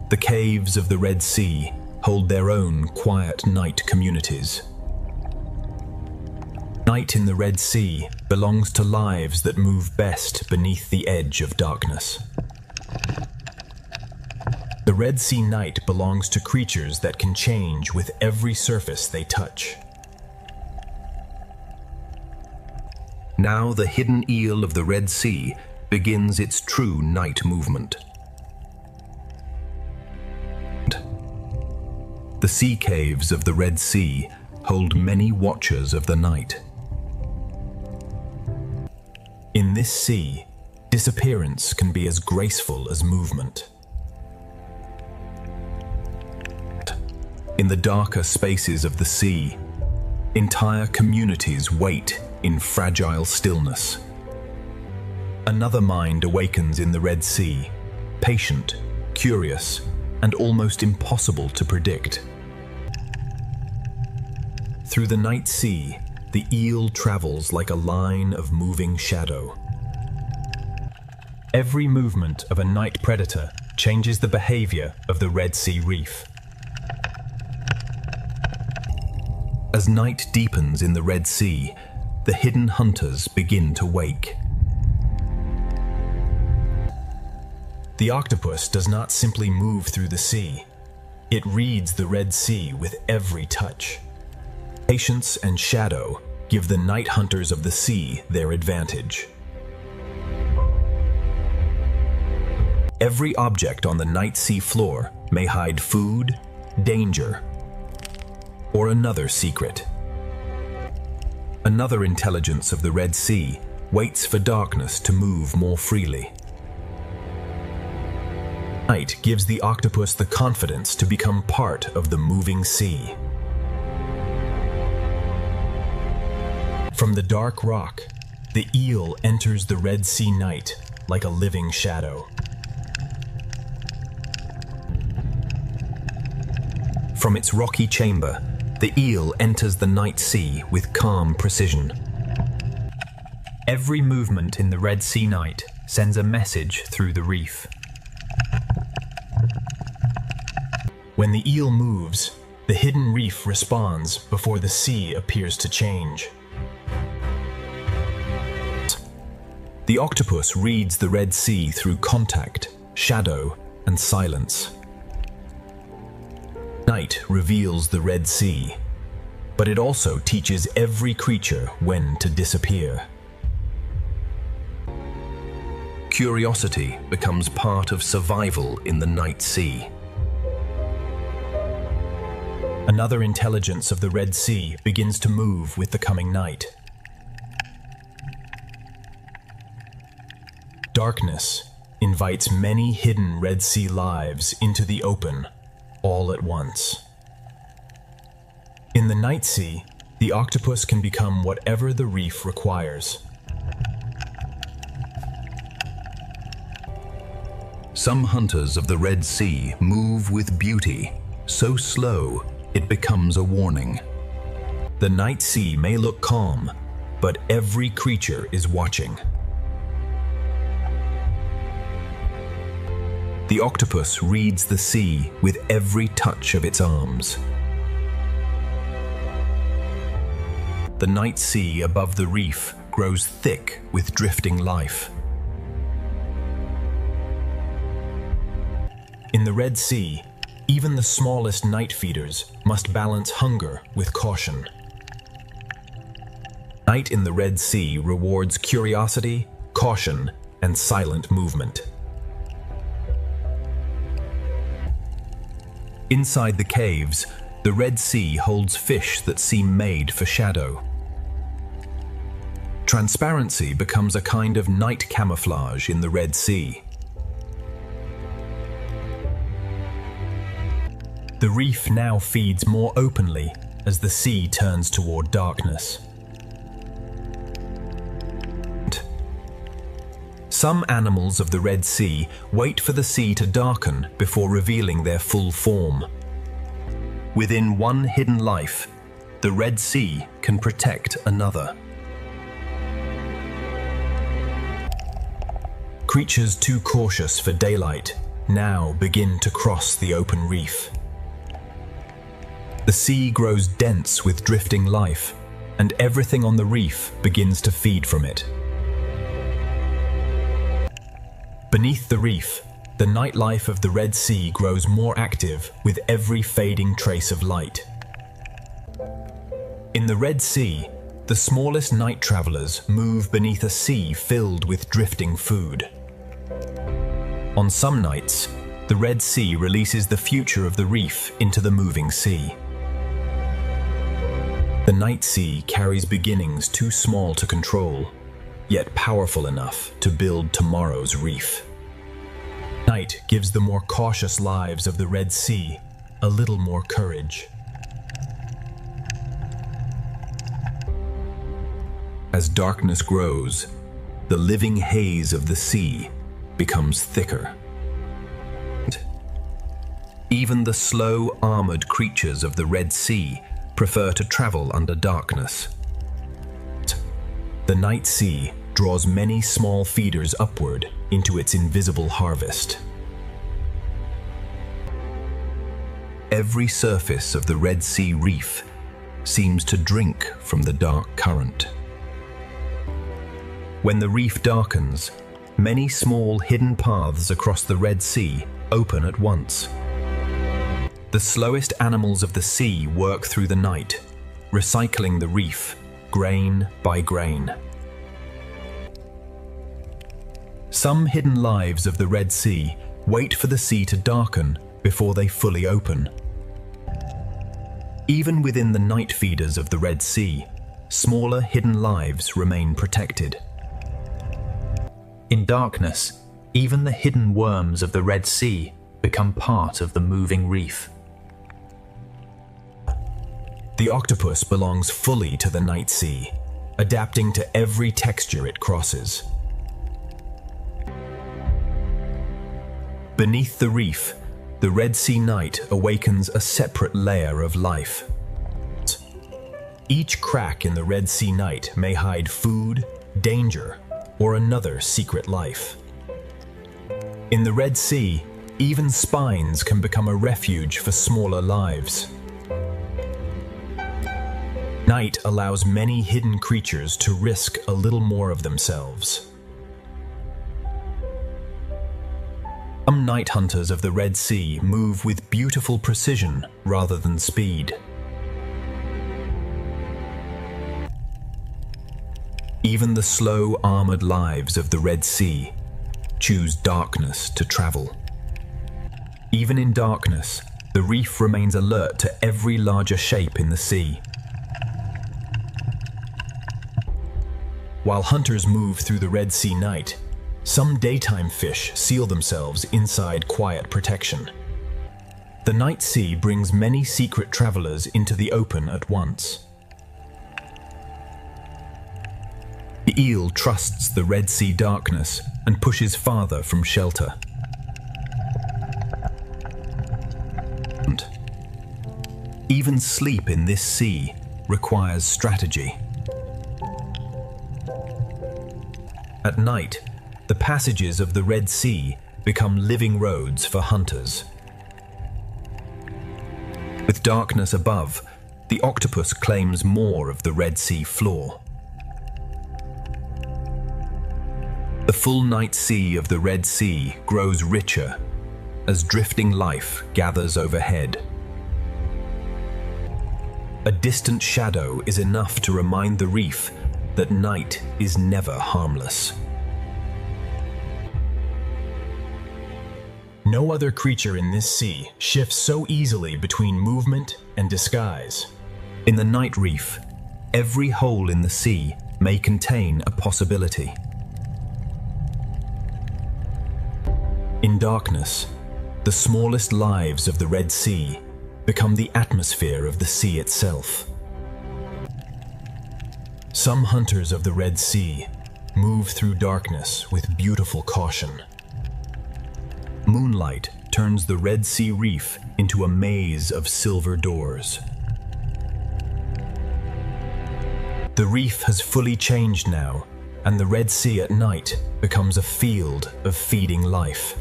The caves of the Red Sea hold their own quiet night communities. Night in the Red Sea belongs to lives that move best beneath the edge of darkness. The Red Sea night belongs to creatures that can change with every surface they touch. Now the hidden eel of the Red Sea begins its true night movement. The sea caves of the Red Sea hold many watchers of the night. In this sea, disappearance can be as graceful as movement. In the darker spaces of the sea, entire communities wait in fragile stillness. Another mind awakens in the Red Sea, patient, curious, and almost impossible to predict. Through the night sea, the eel travels like a line of moving shadow. Every movement of a night predator changes the behavior of the Red Sea reef. As night deepens in the Red Sea, the hidden hunters begin to wake. The octopus does not simply move through the sea. It reads the Red Sea with every touch. Patience and shadow give the night hunters of the sea their advantage. Every object on the night sea floor may hide food, danger, or another secret. Another intelligence of the Red Sea waits for darkness to move more freely. Night gives the octopus the confidence to become part of the moving sea. From the dark rock, the eel enters the Red Sea night like a living shadow. From its rocky chamber, the eel enters the night sea with calm precision. Every movement in the Red Sea night sends a message through the reef. When the eel moves, the hidden reef responds before the sea appears to change. The octopus reads the Red Sea through contact, shadow, and silence. Night reveals the Red Sea, but it also teaches every creature when to disappear. Curiosity becomes part of survival in the night sea. Another intelligence of the Red Sea begins to move with the coming night. Darkness invites many hidden Red Sea lives into the open all at once. In the night sea, the octopus can become whatever the reef requires. Some hunters of the Red Sea move with beauty, so slow it becomes a warning. The night sea may look calm, but every creature is watching. The octopus reads the sea with every touch of its arms. The night sea above the reef grows thick with drifting life. In the Red Sea, even the smallest night feeders must balance hunger with caution. Night in the Red Sea rewards curiosity, caution, and silent movement. Inside the caves, the Red Sea holds fish that seem made for shadow. Transparency becomes a kind of night camouflage in the Red Sea. The reef now feeds more openly as the sea turns toward darkness. Some animals of the Red Sea wait for the sea to darken before revealing their full form. Within one hidden life, the Red Sea can protect another. Creatures too cautious for daylight now begin to cross the open reef. The sea grows dense with drifting life, and everything on the reef begins to feed from it. Beneath the reef, the nightlife of the Red Sea grows more active with every fading trace of light. In the Red Sea, the smallest night travelers move beneath a sea filled with drifting food. On some nights, the Red Sea releases the future of the reef into the moving sea. The night sea carries beginnings too small to control, yet powerful enough to build tomorrow's reef. Night gives the more cautious lives of the Red Sea a little more courage. As darkness grows, the living haze of the sea becomes thicker. Even the slow, armored creatures of the Red Sea prefer to travel under darkness. The night sea draws many small feeders upward into its invisible harvest. Every surface of the Red Sea reef seems to drink from the dark current. When the reef darkens, many small hidden paths across the Red Sea open at once. The slowest animals of the sea work through the night, recycling the reef, grain by grain. Some hidden lives of the Red Sea wait for the sea to darken before they fully open. Even within the night feeders of the Red Sea, smaller hidden lives remain protected.
In darkness, even the hidden worms of the Red Sea become part of the moving reef.
The octopus belongs fully to the night sea, adapting to every texture it crosses. Beneath the reef, the Red Sea night awakens a separate layer of life. Each crack in the Red Sea night may hide food, danger, or another secret life. In the Red Sea, even spines can become a refuge for smaller lives. Night allows many hidden creatures to risk a little more of themselves. Some night hunters of the Red Sea move with beautiful precision rather than speed. Even the slow, armored lives of the Red Sea choose darkness to travel. Even in darkness, the reef remains alert to every larger shape in the sea. While hunters move through the Red Sea night, some daytime fish seal themselves inside quiet protection. The night sea brings many secret travelers into the open at once. The eel trusts the Red Sea darkness and pushes farther from shelter. Even sleep in this sea requires strategy. At night, the passages of the Red Sea become living roads for hunters. With darkness above, the octopus claims more of the Red Sea floor. The full night sea of the Red Sea grows richer
as drifting life gathers overhead. A distant shadow is enough to remind the reef that night is never harmless.
No other creature in this sea shifts so easily between movement and disguise.
In the night reef, every hole in the sea may contain a possibility.
In darkness, the smallest lives of the Red Sea become the atmosphere of the sea itself. Some hunters of the Red Sea move through darkness with beautiful caution.
Moonlight turns the Red Sea reef into a maze of silver doors.
The reef has fully changed now, and the Red Sea at night becomes a field of feeding life.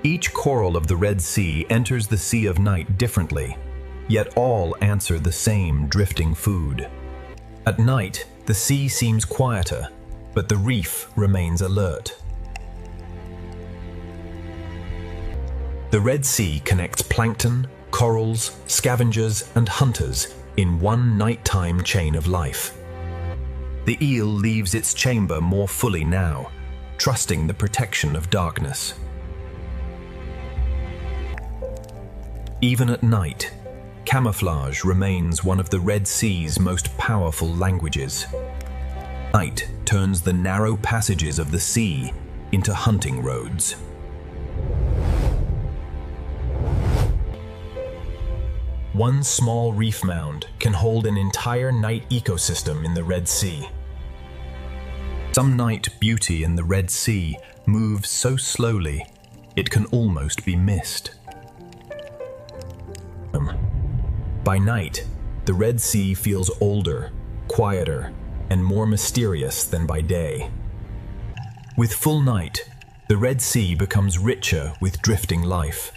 Each coral of the Red Sea enters the Sea of Night differently, yet all answer the same drifting food.
At night, the sea seems quieter, but the reef remains alert. The Red Sea connects plankton, corals, scavengers, and hunters in one nighttime chain of life.
The eel leaves its chamber more fully now, trusting the protection of darkness. Even at night, camouflage remains one of the Red Sea's most powerful languages. Night turns the narrow passages of the sea into hunting roads.
One small reef mound can hold an entire night ecosystem in the Red Sea.
Some night beauty in the Red Sea moves so slowly it can almost be missed.
By night, the Red Sea feels older, quieter, and more mysterious than by day. With full night, the Red Sea becomes richer with drifting life.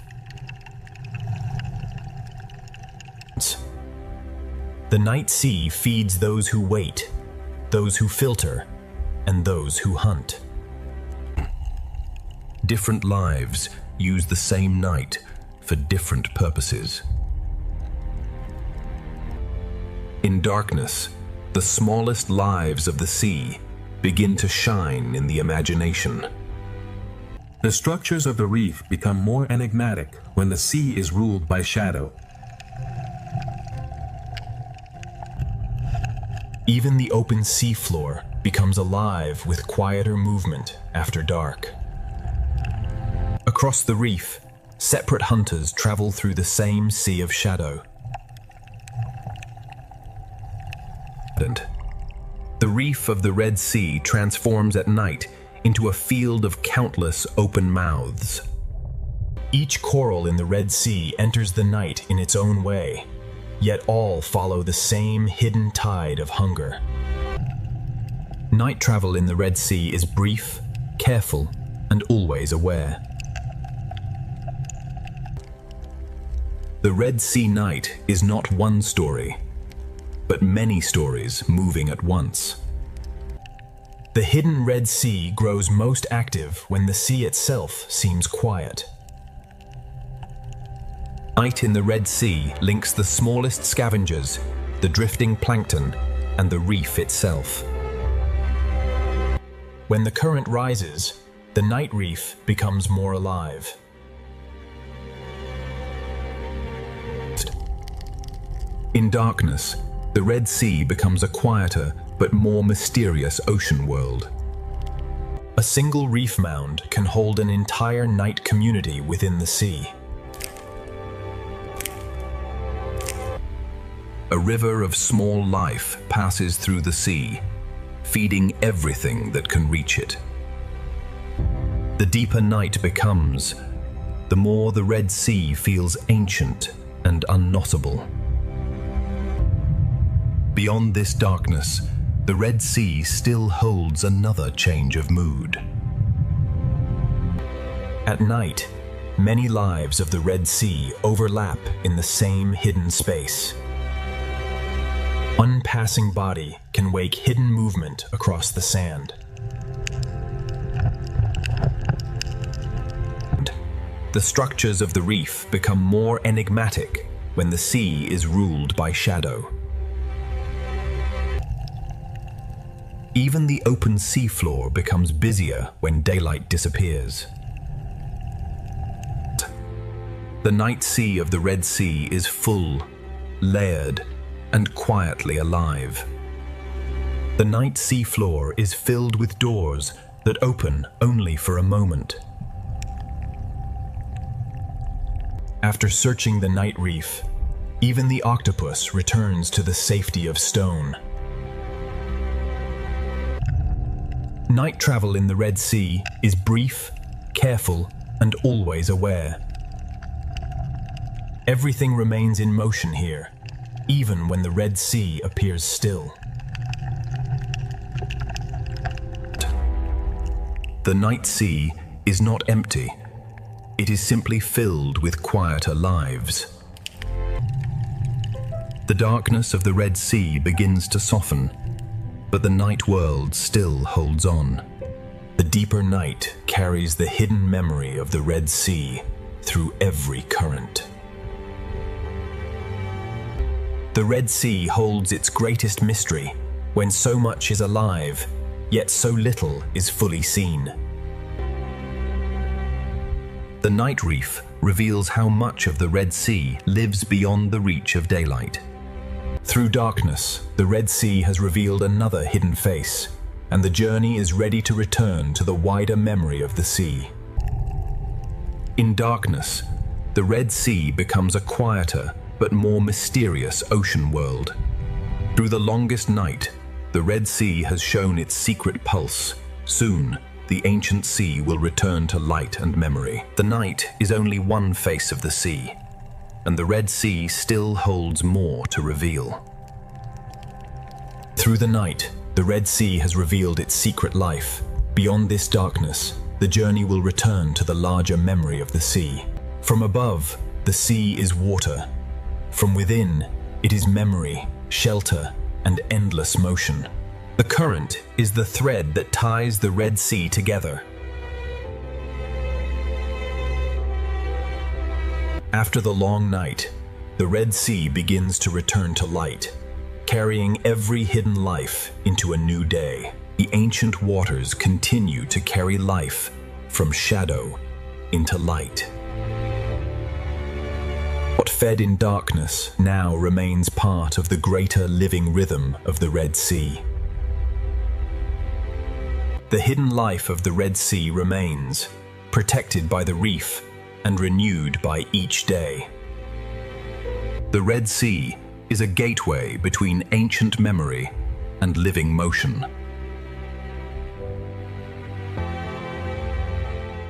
The night sea feeds those who wait, those who filter, and those who hunt.
Different lives use the same night for different purposes. In darkness, the smallest lives of the sea begin to shine in the imagination.
The structures of the reef become more enigmatic when the sea is ruled by shadow.
Even the open seafloor becomes alive with quieter movement after dark. Across the reef, separate hunters travel through the same sea of shadow.
The reef of the Red Sea transforms at night into a field of countless open mouths.
Each coral in the Red Sea enters the night in its own way, yet all follow the same hidden tide of hunger. Night travel in the Red Sea is brief, careful, and always aware.
The Red Sea night is not one story, but many stories moving at once.
The hidden Red Sea grows most active when the sea itself seems quiet.
Night in the Red Sea links the smallest scavengers, the drifting plankton, and the reef itself.
When the current rises, the night reef becomes more alive.
In darkness, the Red Sea becomes a quieter but more mysterious ocean world.
A single reef mound can hold an entire night community within the sea.
A river of small life passes through the sea, feeding everything that can reach it. The deeper night becomes, the more the Red Sea feels ancient and unknotable. Beyond this darkness, the Red Sea still holds another change of mood.
At night, many lives of the Red Sea overlap in the same hidden space. One passing body can wake hidden movement across the sand.
The structures of the reef become more enigmatic when the sea is ruled by shadow. Even the open seafloor becomes busier when daylight disappears. The night sea of the Red Sea is full, layered, and quietly alive. The night seafloor is filled with doors that open only for a moment. After searching the night reef, even the octopus returns to the safety of stone. Night travel in the Red Sea is brief, careful, and always aware. Everything remains in motion here, even when the Red Sea appears still. The night sea is not empty. It is simply filled with quieter lives. The darkness of the Red Sea begins to soften, but the night world still holds on. The deeper night carries the hidden memory of the Red Sea through every current. The Red Sea holds its greatest mystery when so much is alive, yet so little is fully seen. The night reef reveals how much of the Red Sea lives beyond the reach of daylight. Through darkness, the Red Sea has revealed another hidden face, and the journey is ready to return to the wider memory of the sea. In darkness, the Red Sea becomes a quieter but more mysterious ocean world. Through the longest night, the Red Sea has shown its secret pulse. Soon, the ancient sea will return to light and memory. The night is only one face of the sea, and the Red Sea still holds more to reveal. Through the night, the Red Sea has revealed its secret life. Beyond this darkness, the journey will return to the larger memory of the sea. From above, the sea is water. From within, it is memory, shelter, and endless motion. The current is the thread that ties the Red Sea together. After the long night, the Red Sea begins to return to light, carrying every hidden life into a new day. The ancient waters continue to carry life from shadow into light. What fed in darkness now remains part of the greater living rhythm of the Red Sea. The hidden life of the Red Sea remains, protected by the reef and renewed by each day. The Red Sea is a gateway between ancient memory and living motion.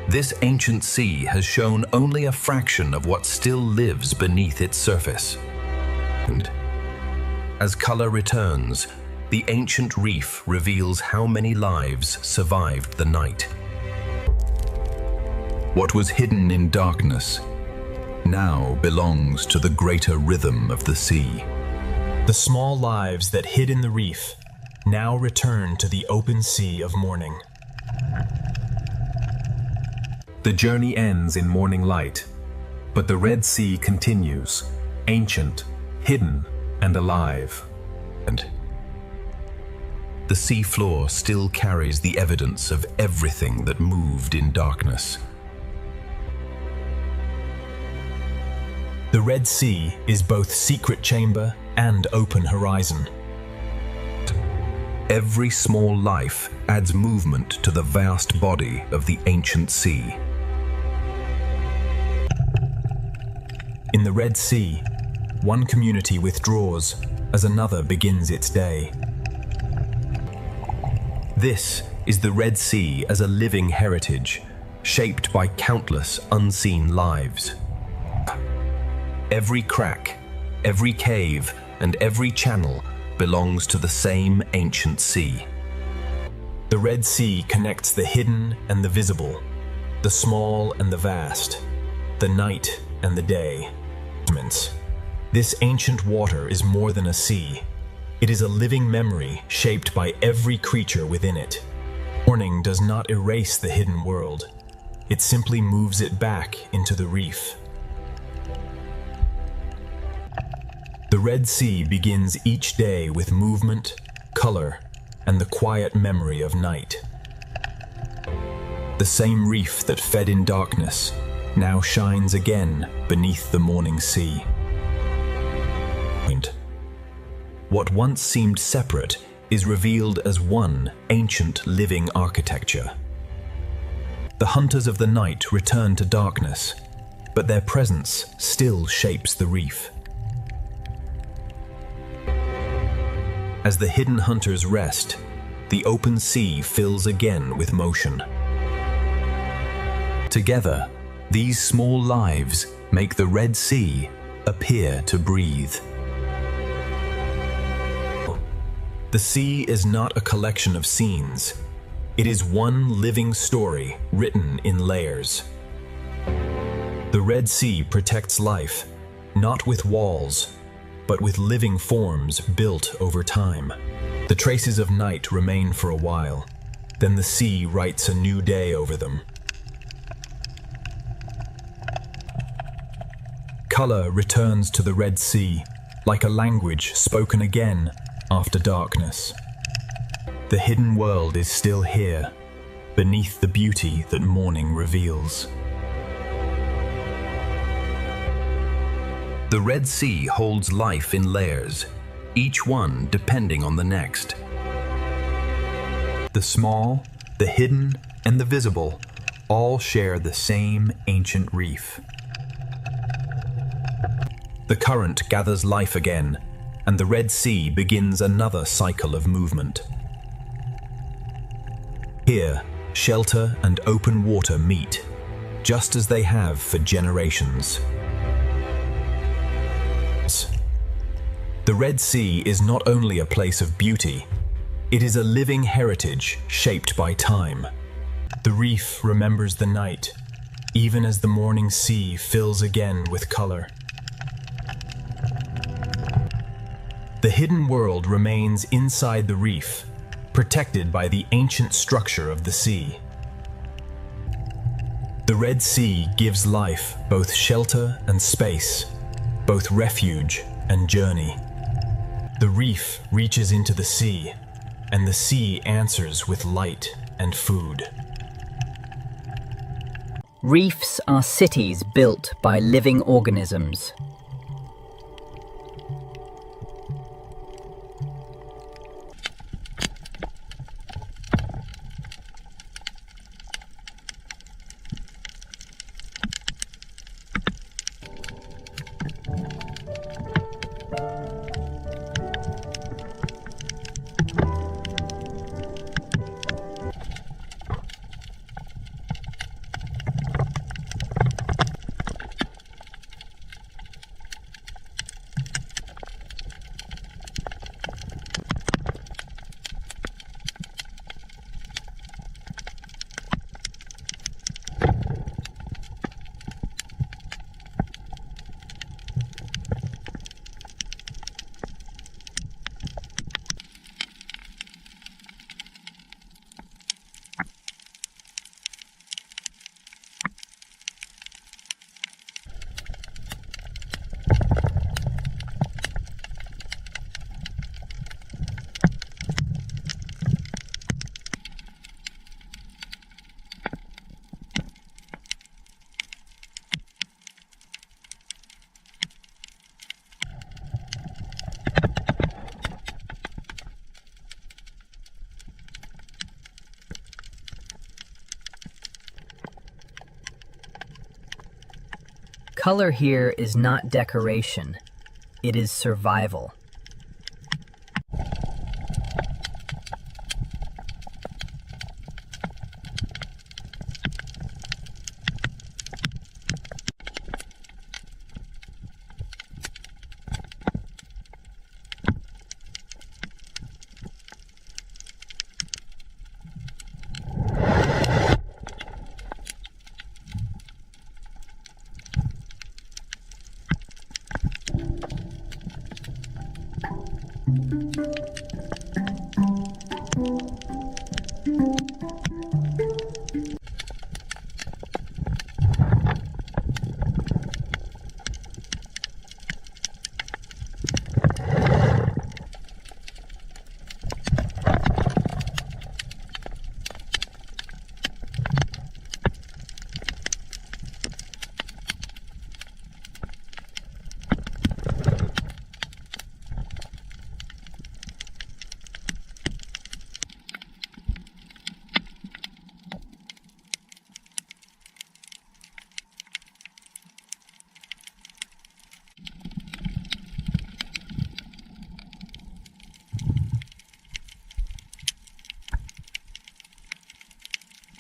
This ancient sea has shown only a fraction of what still lives beneath its surface. And as color returns, the ancient reef reveals how many lives survived the night. What was hidden in darkness now belongs to the greater rhythm of the sea. The small lives that hid in the reef now return to the open sea of morning.
The journey ends in morning light, but the Red Sea continues, ancient, hidden, and alive.
And the sea floor still carries the evidence of everything that moved in darkness. The Red Sea is both secret chamber and open horizon. Every small life adds movement to the vast body of the ancient sea. In the Red Sea, one community withdraws as another begins its day. This is the Red Sea as a living heritage, shaped by countless unseen lives. Every crack, every cave, and every channel belongs to the same ancient sea. The Red Sea connects the hidden and the visible, the small and the vast, the night and the day. This ancient water is more than a sea. It is a living memory shaped by every creature within it. Morning does not erase the hidden world.
it simply moves it back into the reef. The Red Sea begins each day with movement, color, and the quiet memory of night. The same reef that fed in darkness now shines again beneath the morning sea. What once seemed separate is revealed as one ancient living architecture. The hunters of the night return to darkness, but their presence still shapes the reef. As the hidden hunters rest, the open sea fills again with motion. Together, these small lives make the Red Sea appear to breathe. The sea is not a collection of scenes. It is one living story written in layers. The Red Sea protects life, not with walls, but with living forms built over time. The traces of night remain for a while, then the sea writes a new day over them. Color returns to the Red Sea, like a language spoken again after darkness. The hidden world is still here, beneath the beauty that morning reveals.
The Red Sea holds life in layers, each one depending on the next.
The small, the hidden, and the visible all share the same ancient reef.
The current gathers life again, and the Red Sea begins another cycle of movement. Here, shelter and open water meet, just as they have for generations. The Red Sea is not only a place of beauty, it is a living heritage shaped by time. The reef remembers the night, even as the morning sea fills again with color. The hidden world remains inside the reef, protected by the ancient structure of the sea. The Red Sea gives life both shelter and space, both refuge and journey. The reef reaches into the sea, and the sea answers with light and food.
Reefs are cities built by living organisms. Color here is not decoration, it is survival.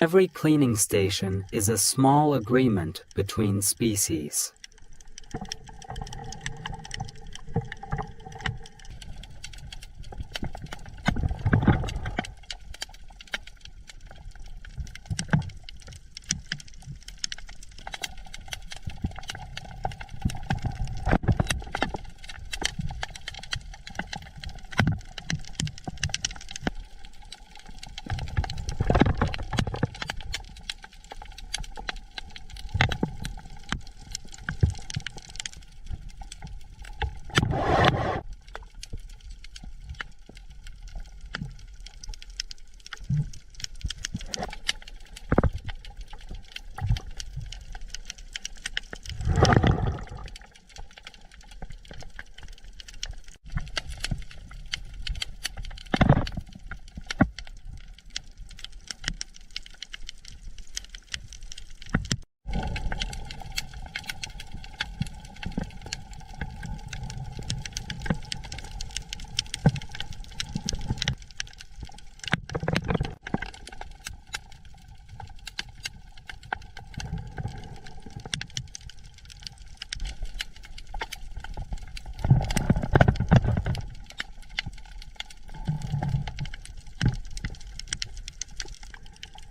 Every cleaning station is a small agreement between species.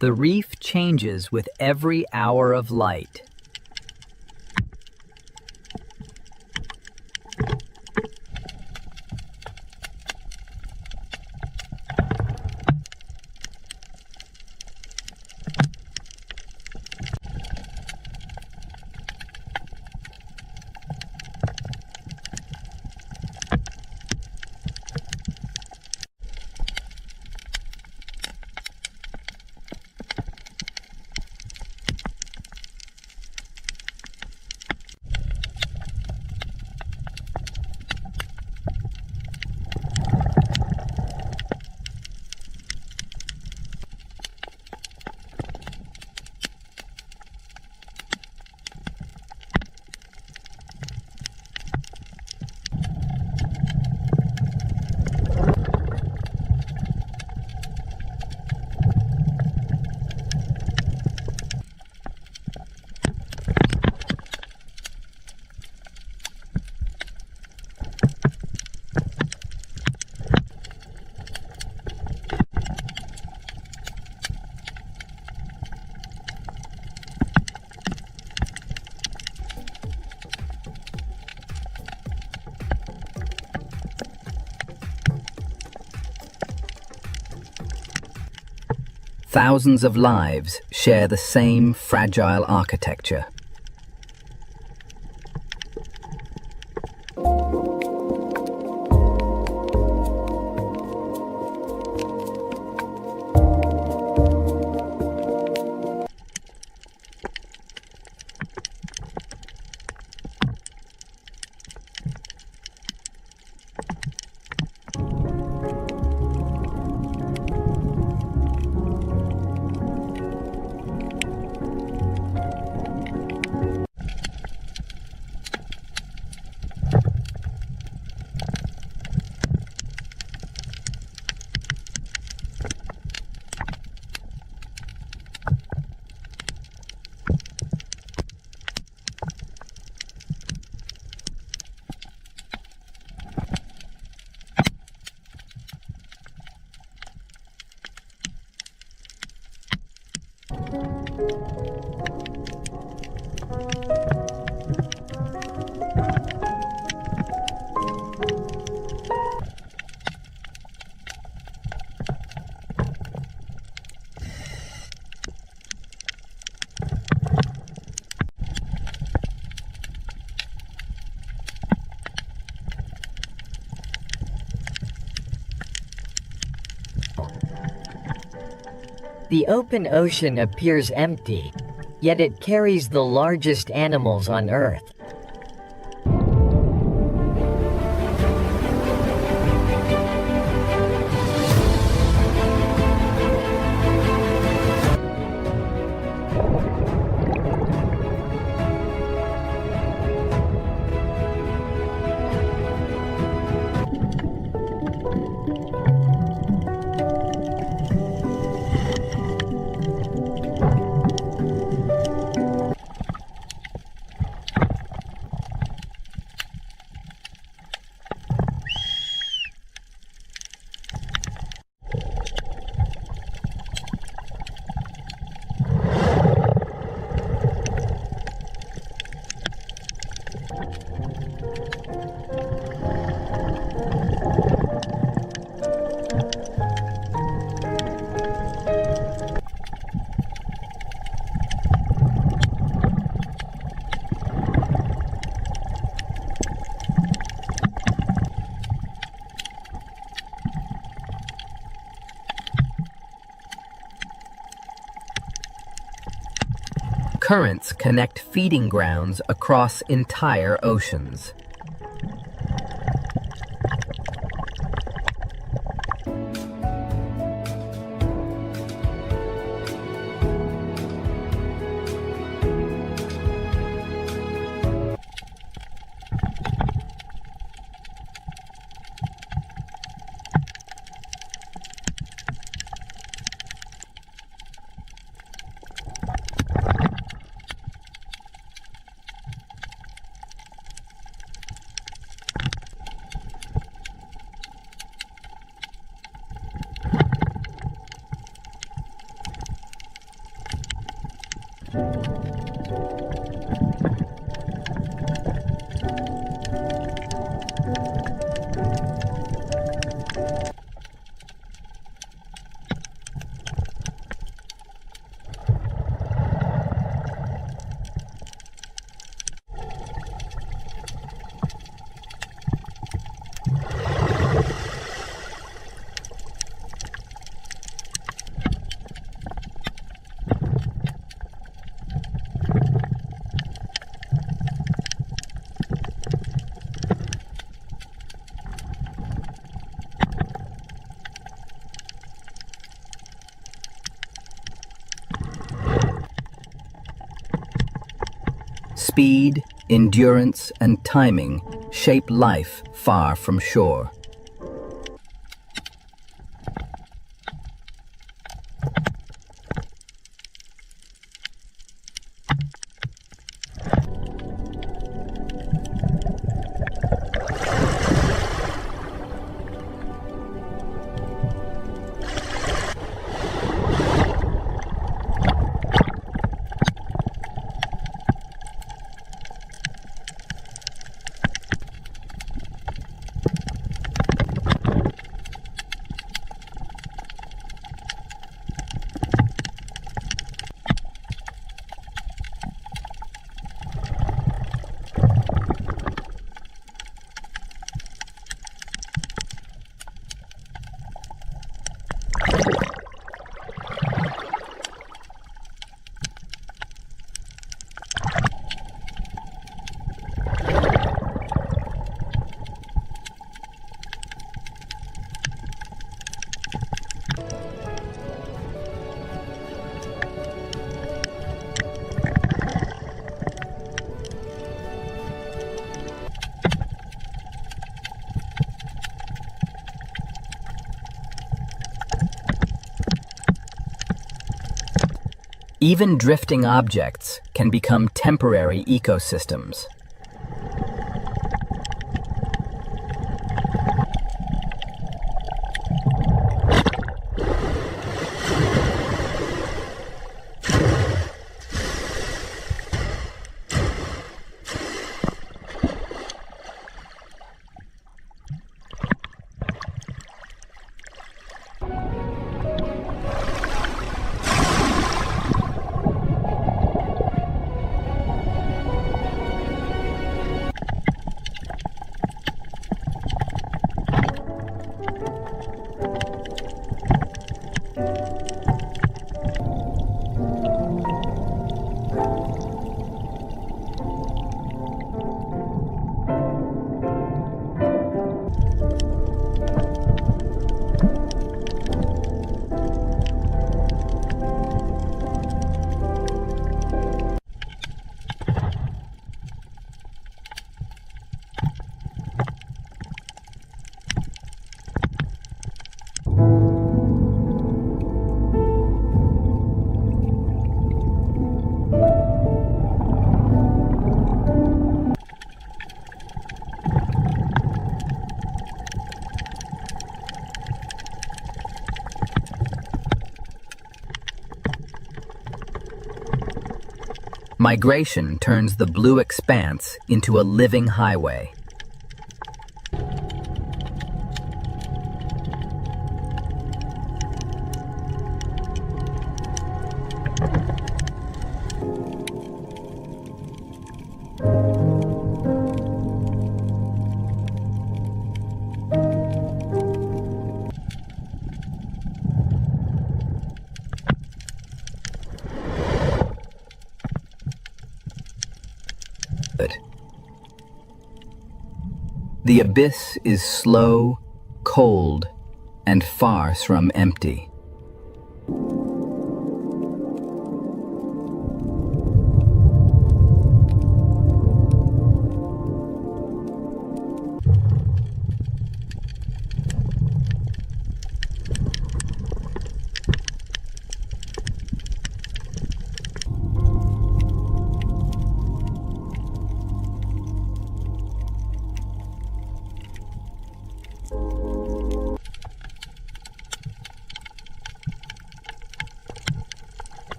The reef changes with every hour of light. Thousands of lives share the same fragile architecture.
The open ocean appears empty, yet it carries the largest animals on Earth.
Currents connect feeding grounds across entire oceans. Speed, endurance, and timing shape life far from shore. Even drifting objects can become temporary ecosystems. Migration turns the blue expanse into a living highway. it. The abyss is slow, cold, and far from empty.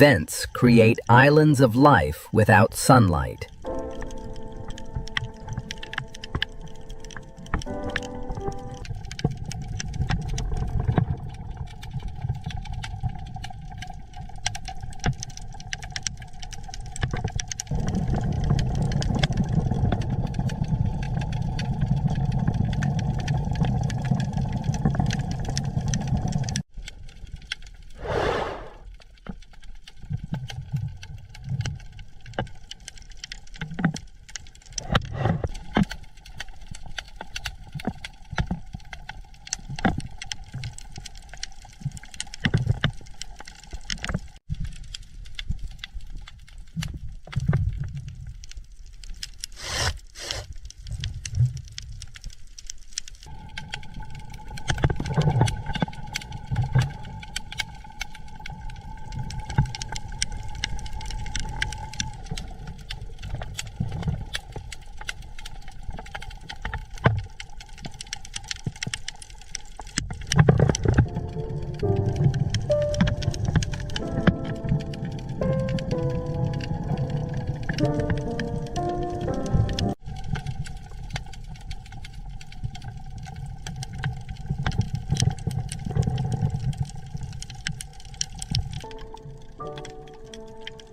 Vents create islands of life without sunlight.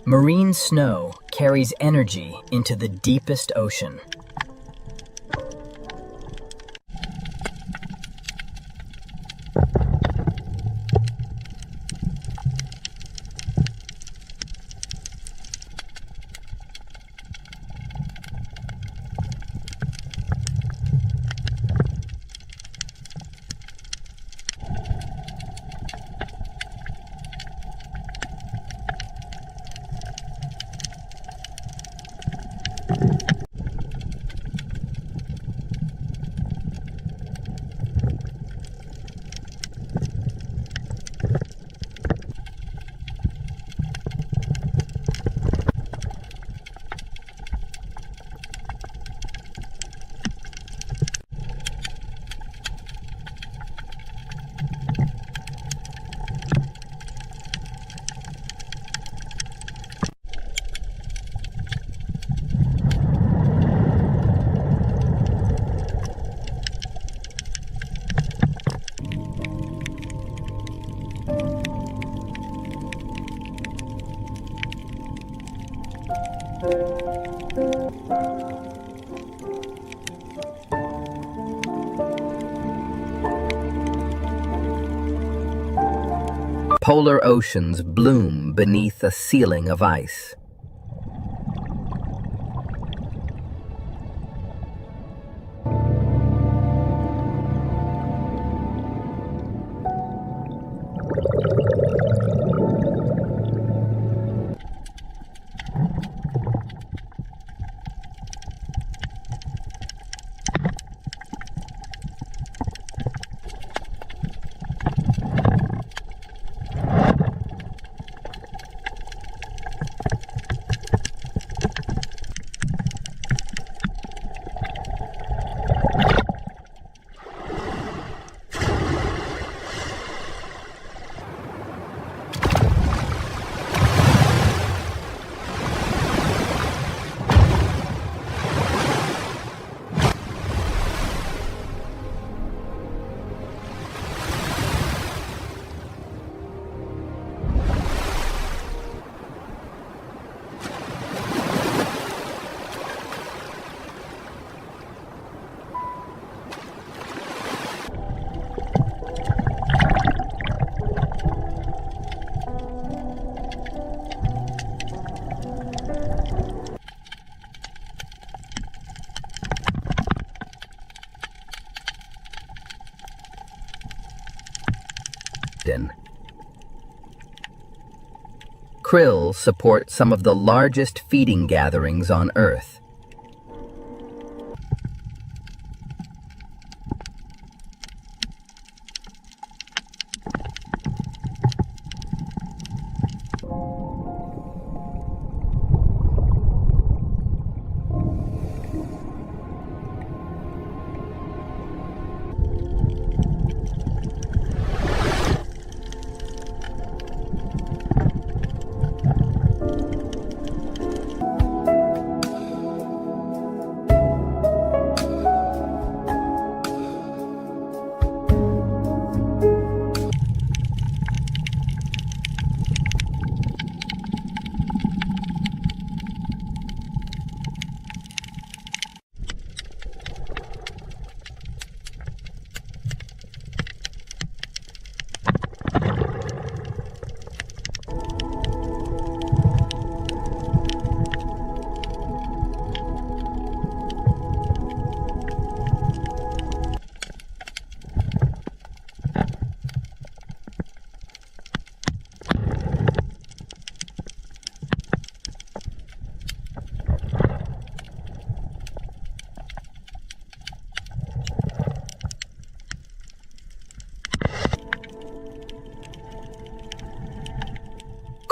Marine snow carries energy into the deepest ocean. Polar oceans bloom beneath a ceiling of ice. krill support some of the largest feeding gatherings on Earth.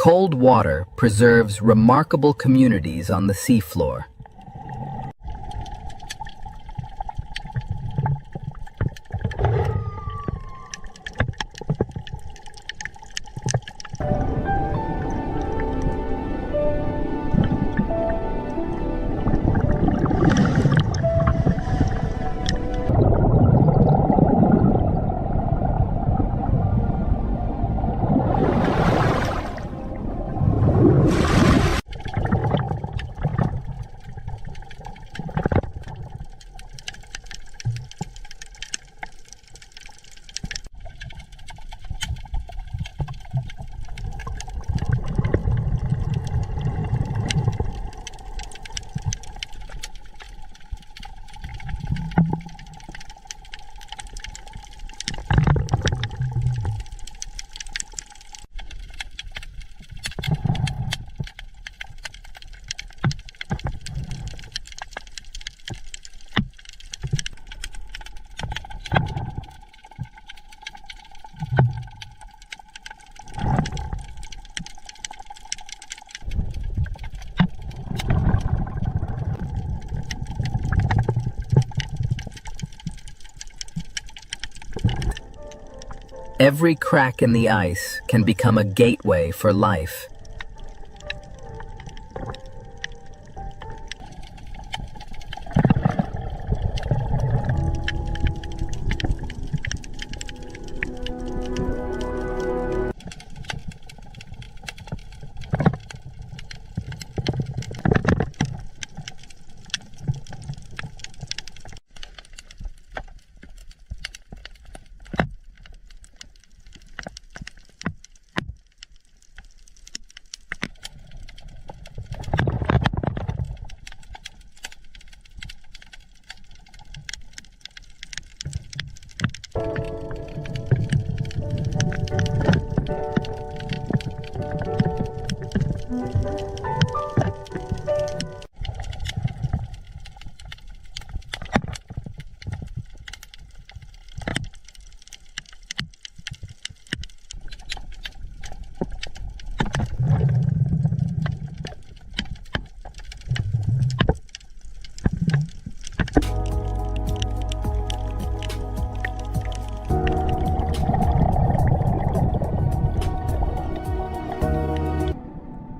Cold water preserves remarkable communities on the seafloor. Every crack in the ice can become a gateway for life.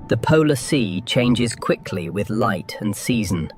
The polar sea changes quickly with light and season.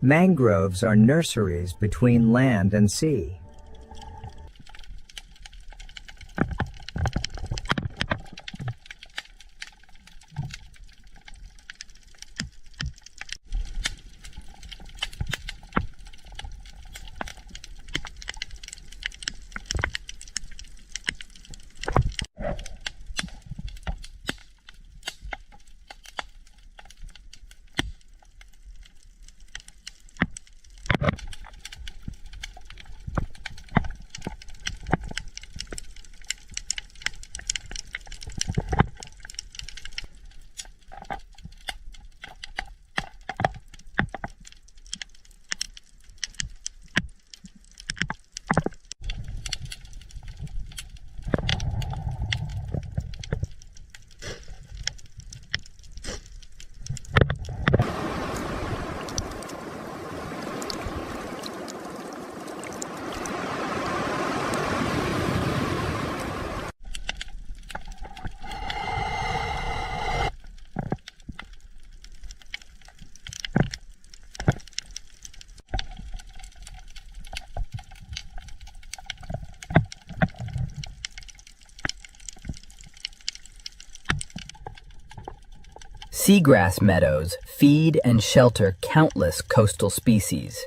Mangroves are nurseries between land and sea.
Seagrass meadows feed and shelter countless coastal species.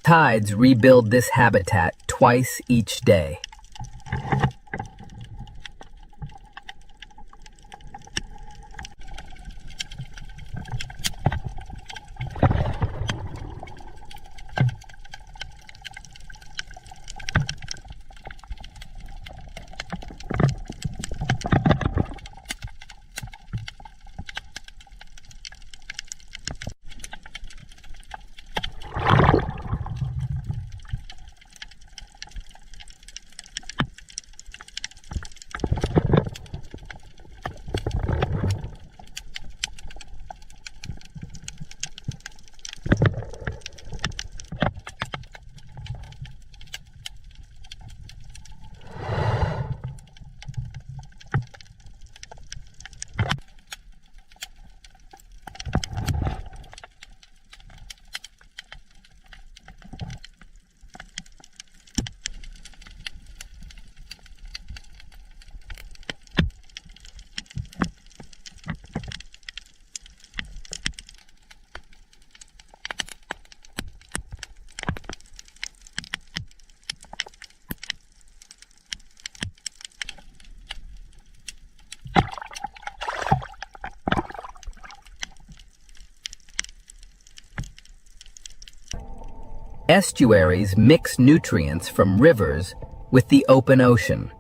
Tides rebuild this habitat twice each day. Estuaries mix nutrients from rivers with the open ocean.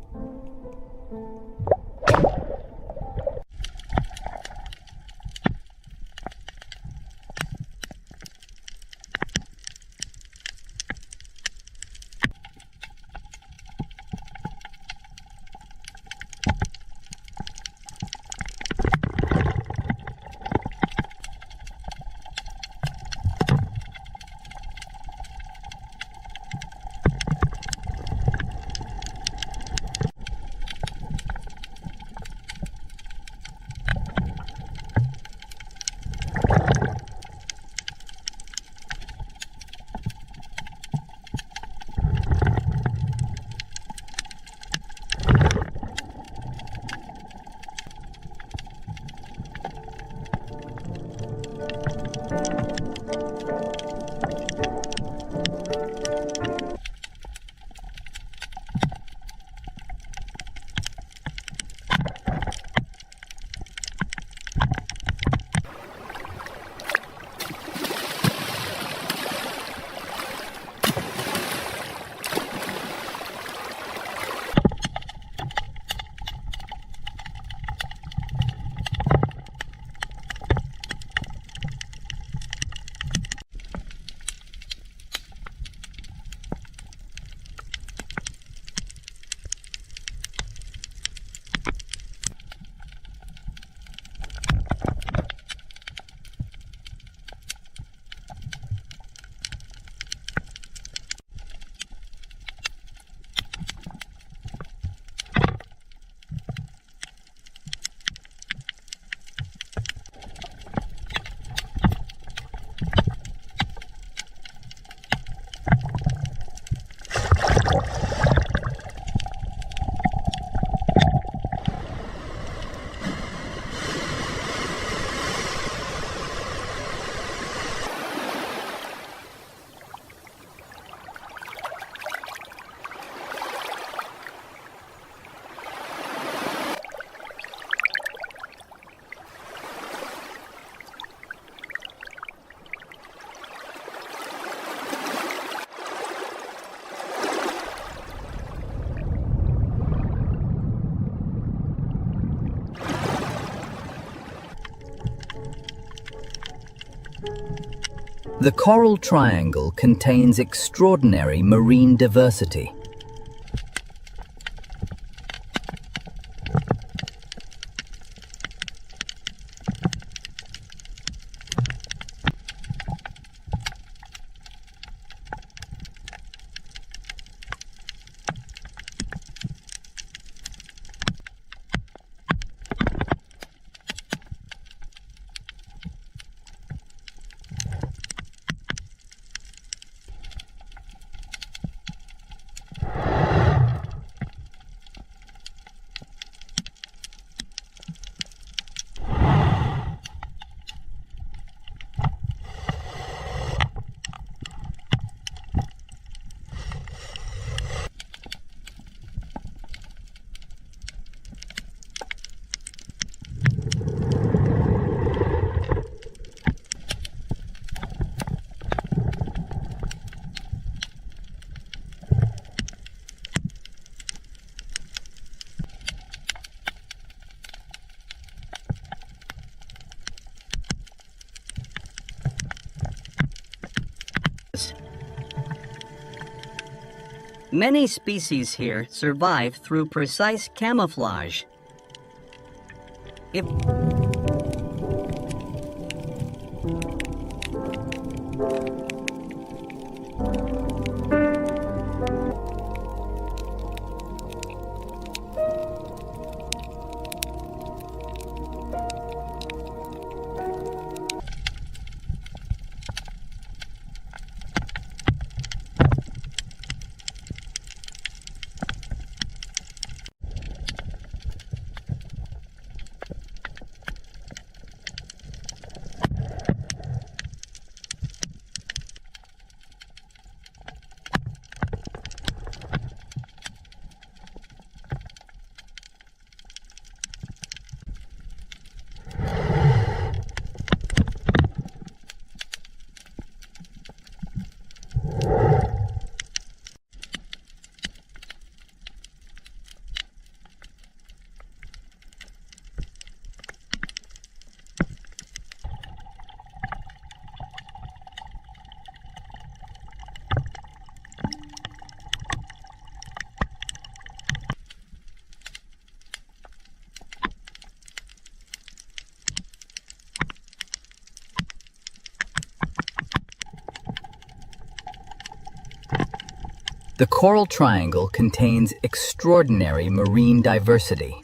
The coral triangle contains extraordinary marine diversity.
Many species here survive through precise camouflage. If
the coral triangle contains extraordinary marine diversity.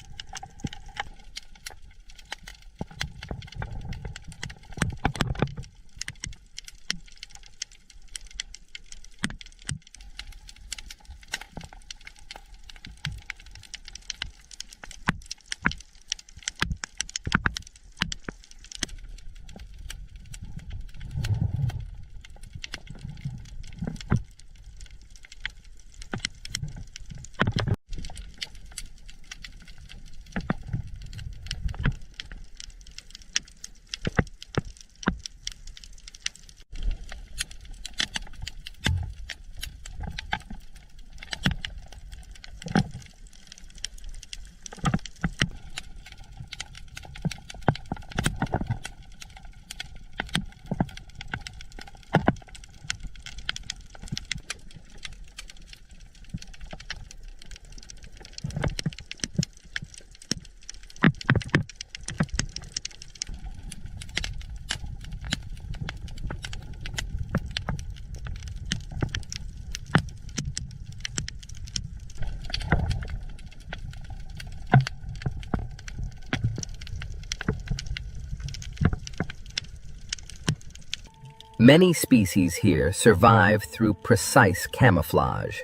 Many species here survive through precise camouflage.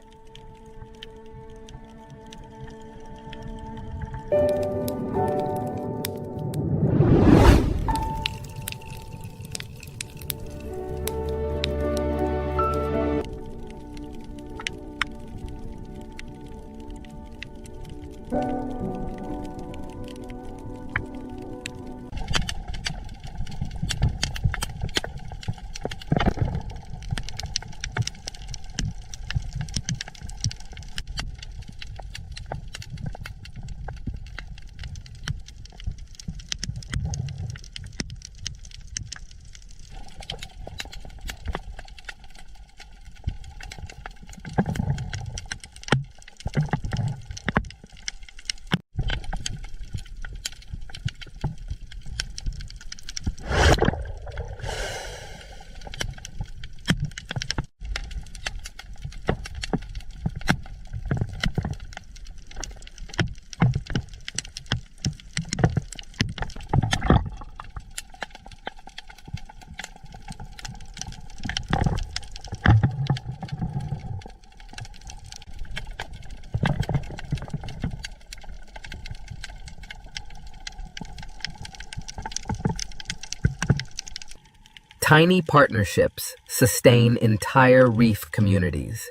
Tiny partnerships sustain entire reef communities.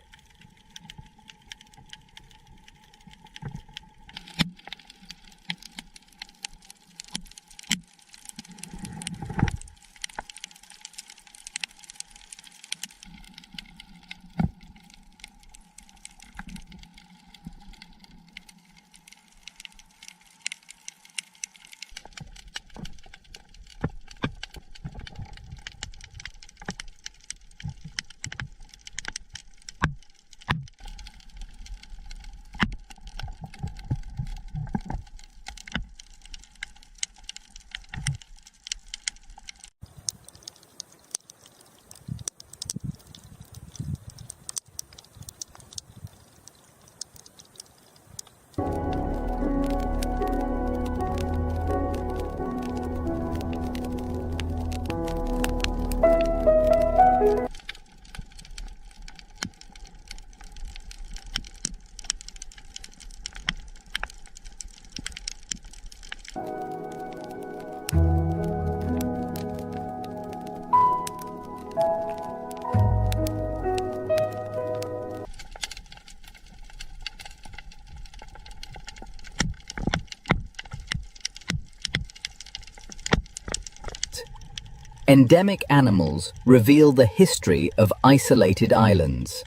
Endemic animals reveal the history of isolated islands.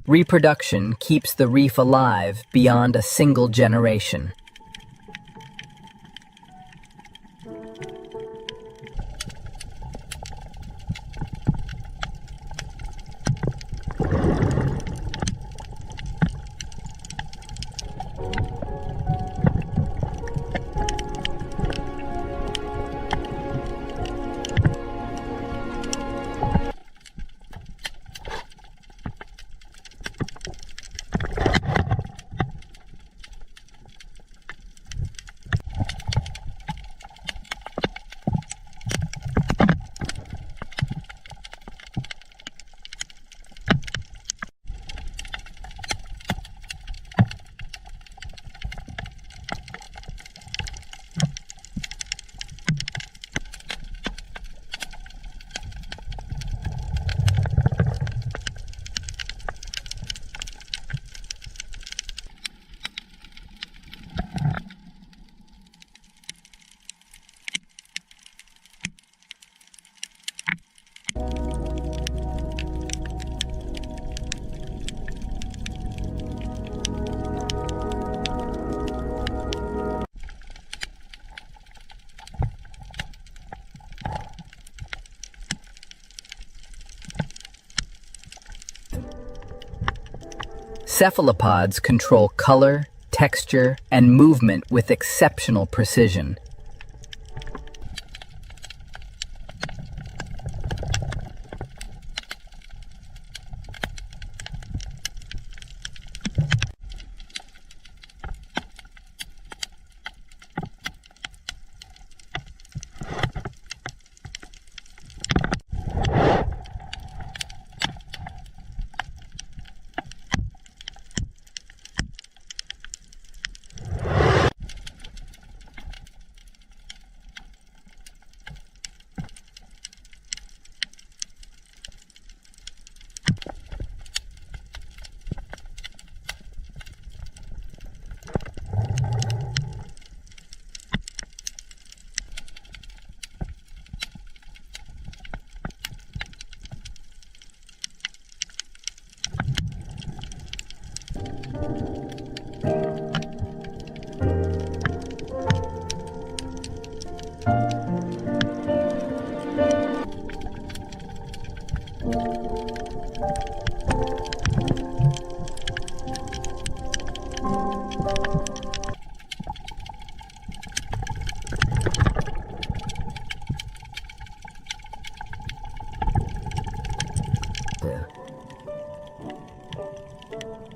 Reproduction keeps the reef alive beyond a single generation. Cephalopods control color, texture, and movement with exceptional precision.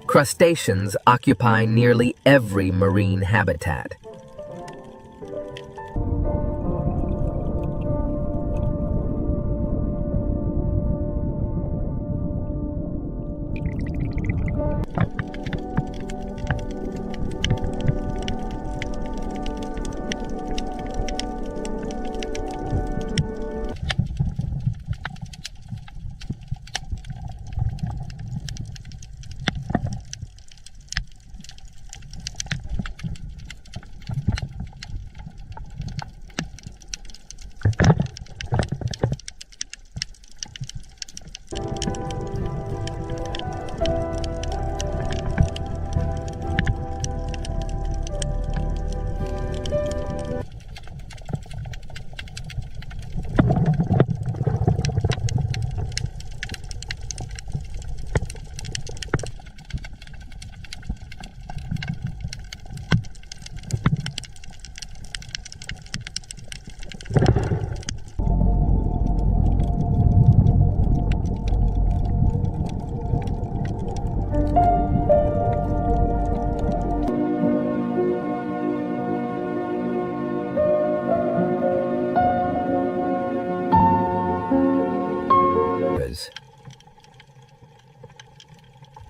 Crustaceans occupy nearly every marine habitat.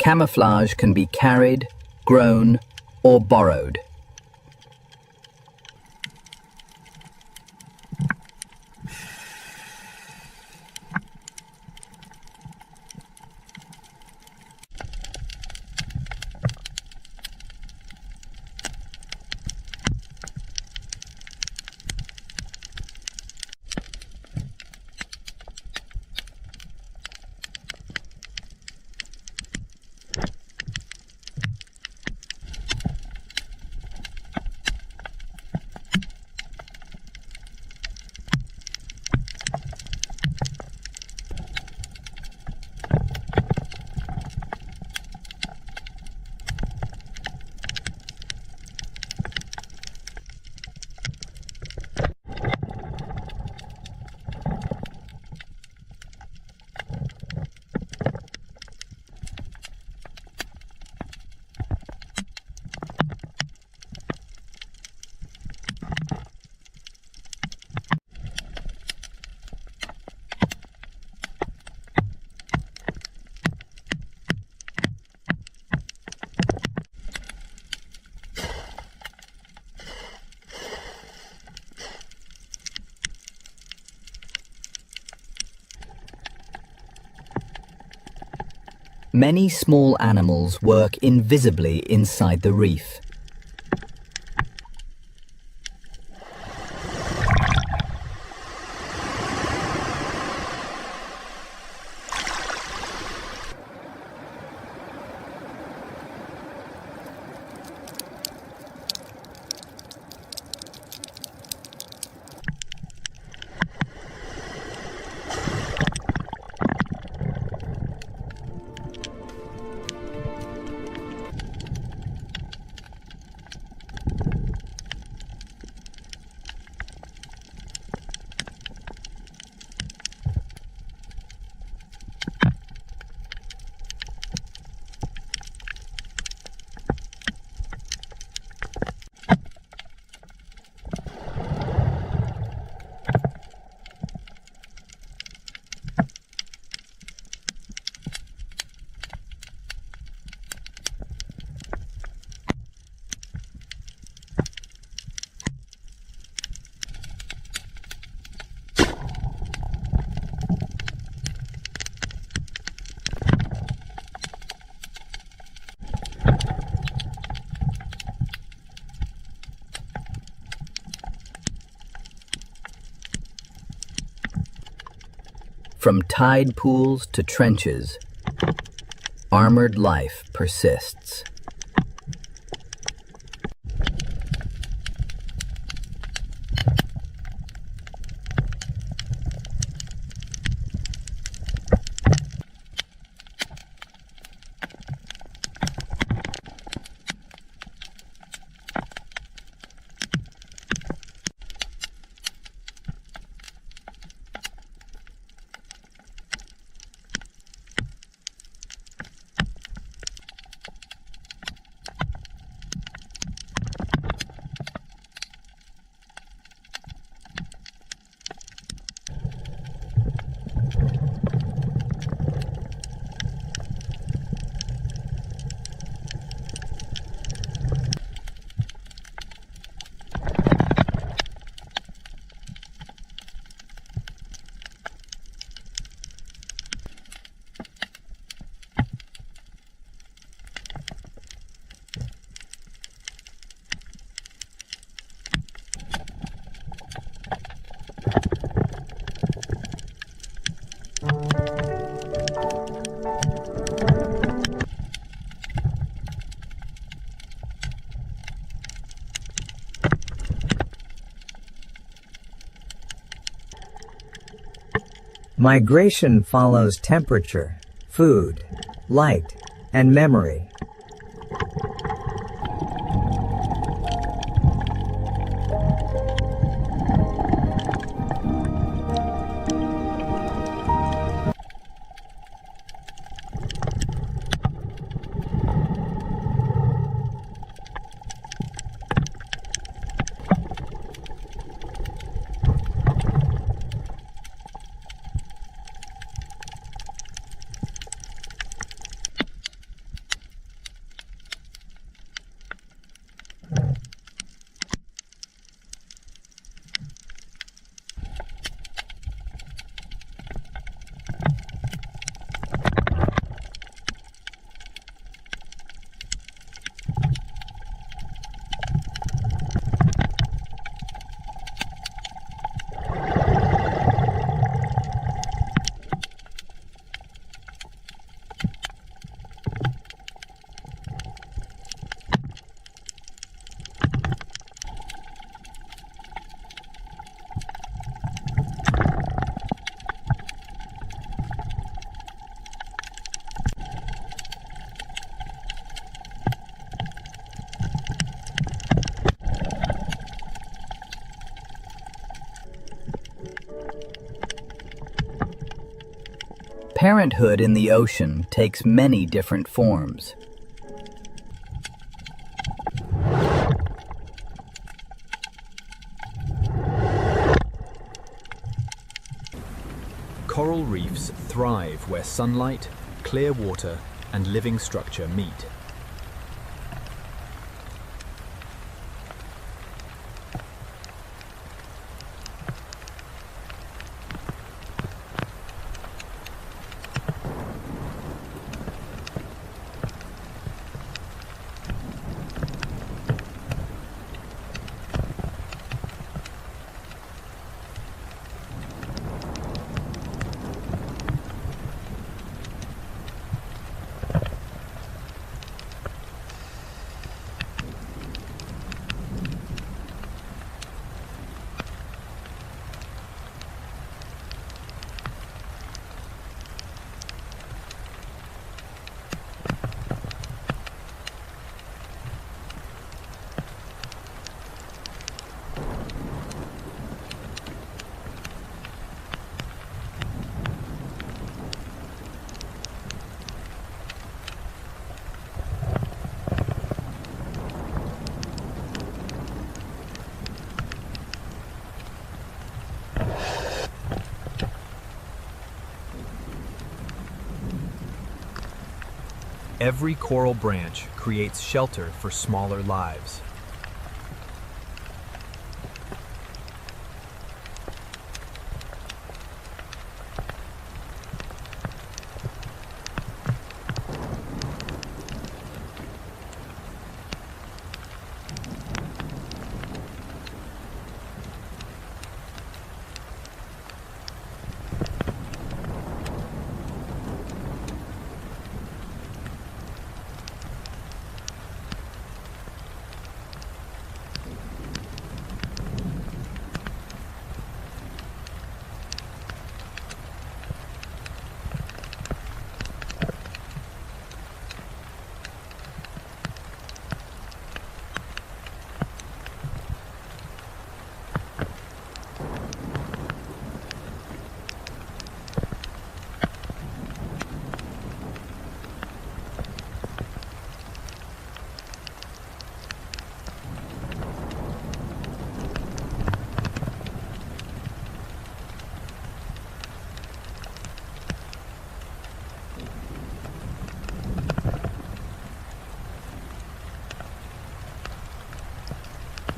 Camouflage can be carried, grown, or borrowed. Many small animals work invisibly inside the reef. From tide pools to trenches, armored life persists.
Migration follows temperature, food, light, and memory.
Parenthood in the ocean takes many different forms.
Coral reefs thrive where sunlight, clear water, and living structure meet. Every coral branch creates shelter for smaller lives.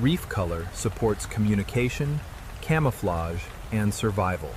Reef color supports communication, camouflage, and survival.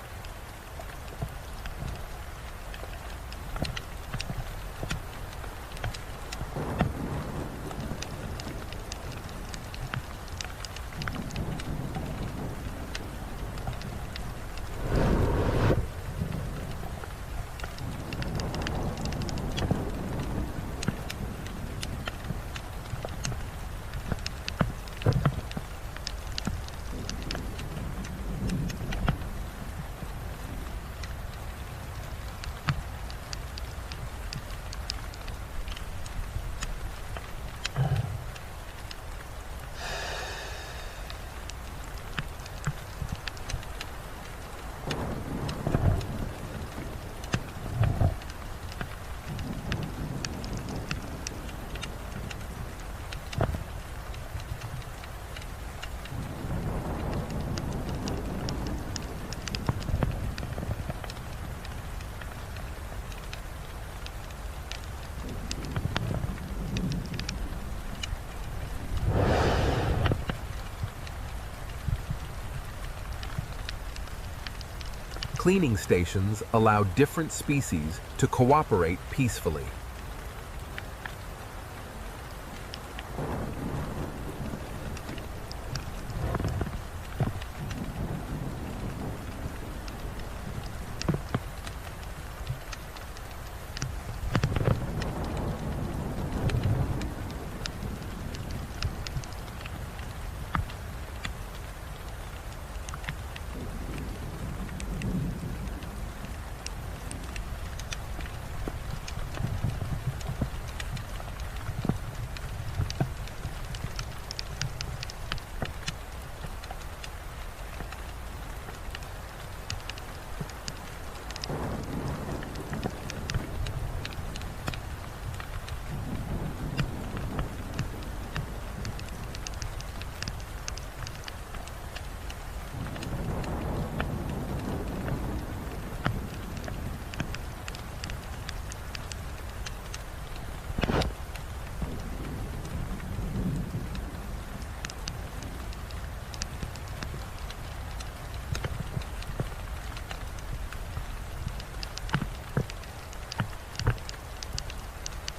cleaning stations allow different species to cooperate peacefully.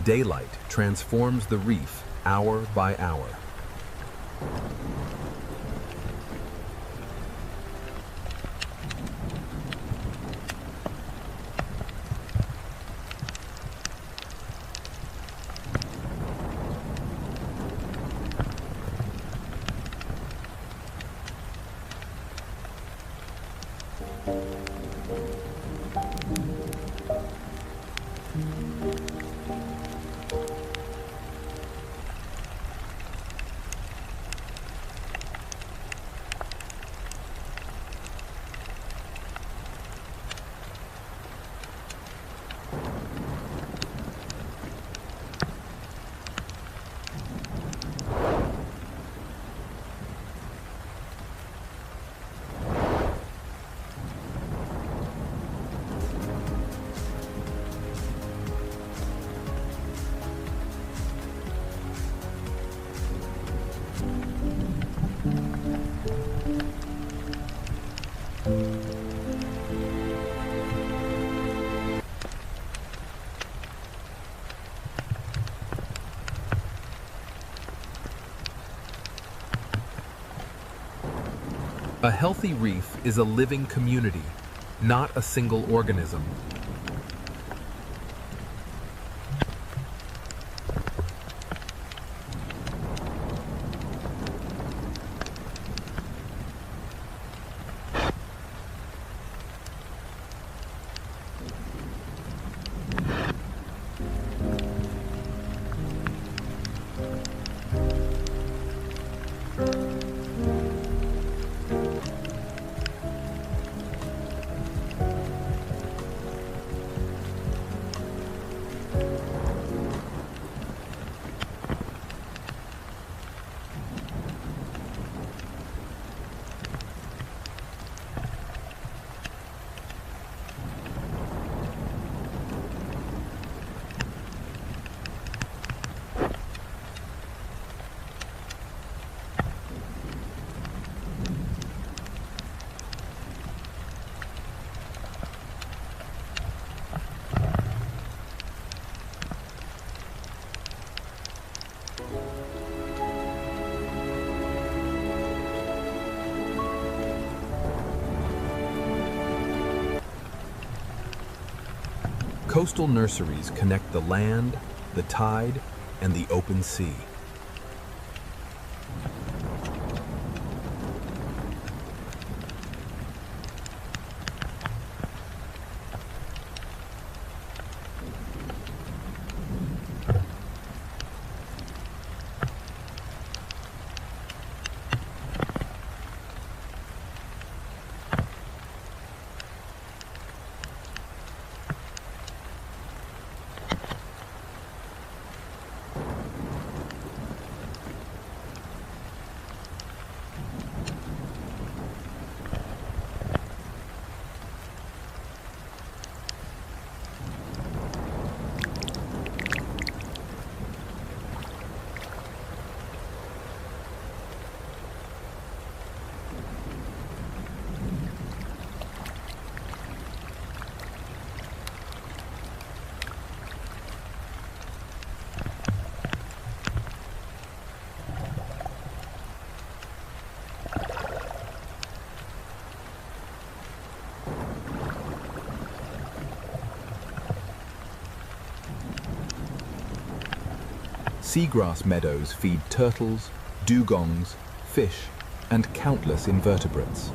Daylight transforms the reef hour by hour. A healthy reef is a living community, not a single organism. Coastal nurseries connect the land, the tide, and the open sea.
seagrass meadows feed turtles, dugongs, fish, and countless invertebrates.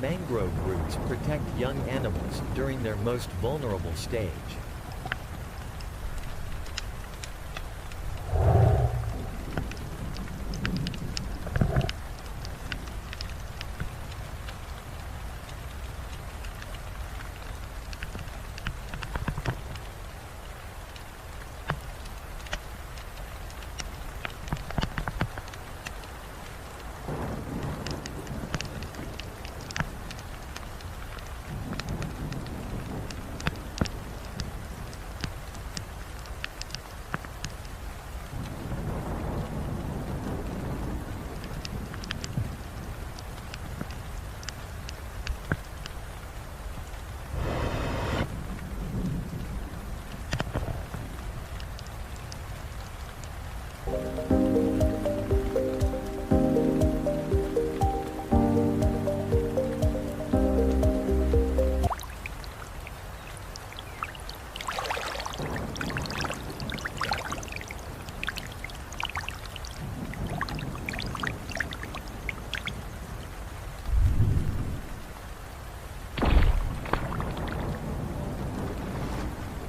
Mangrove roots protect young animals during their most vulnerable stage.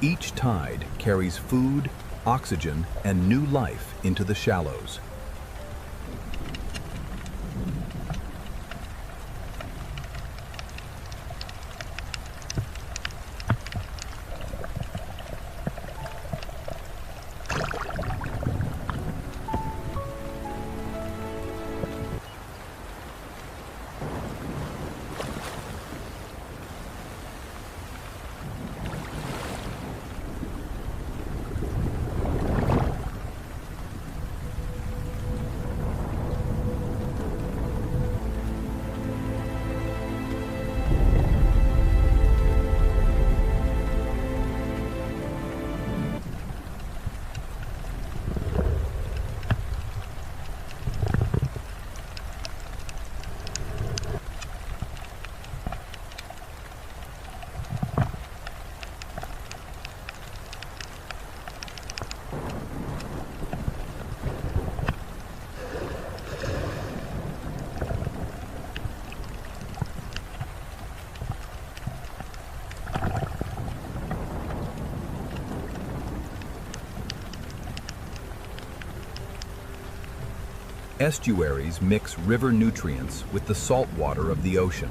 Each tide carries food, oxygen, and new life into the shallows. Estuaries mix river nutrients with the salt water of the ocean.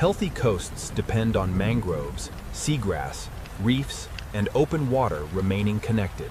Healthy coasts depend on mangroves, seagrass, reefs, and open water remaining connected.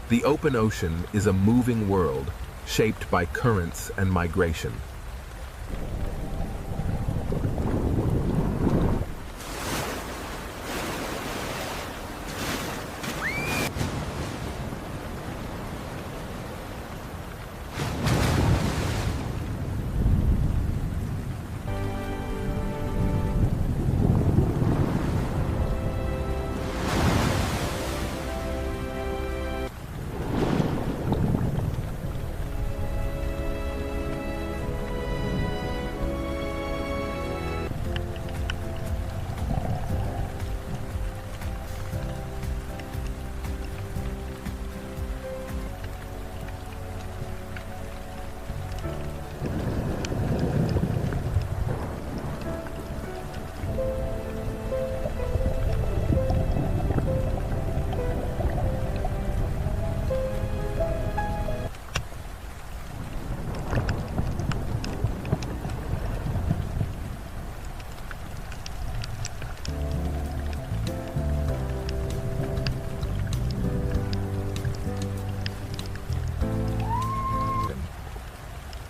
The open ocean is a moving world shaped by currents and migration.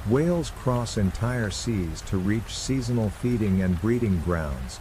Whales cross entire seas to reach seasonal feeding and breeding grounds.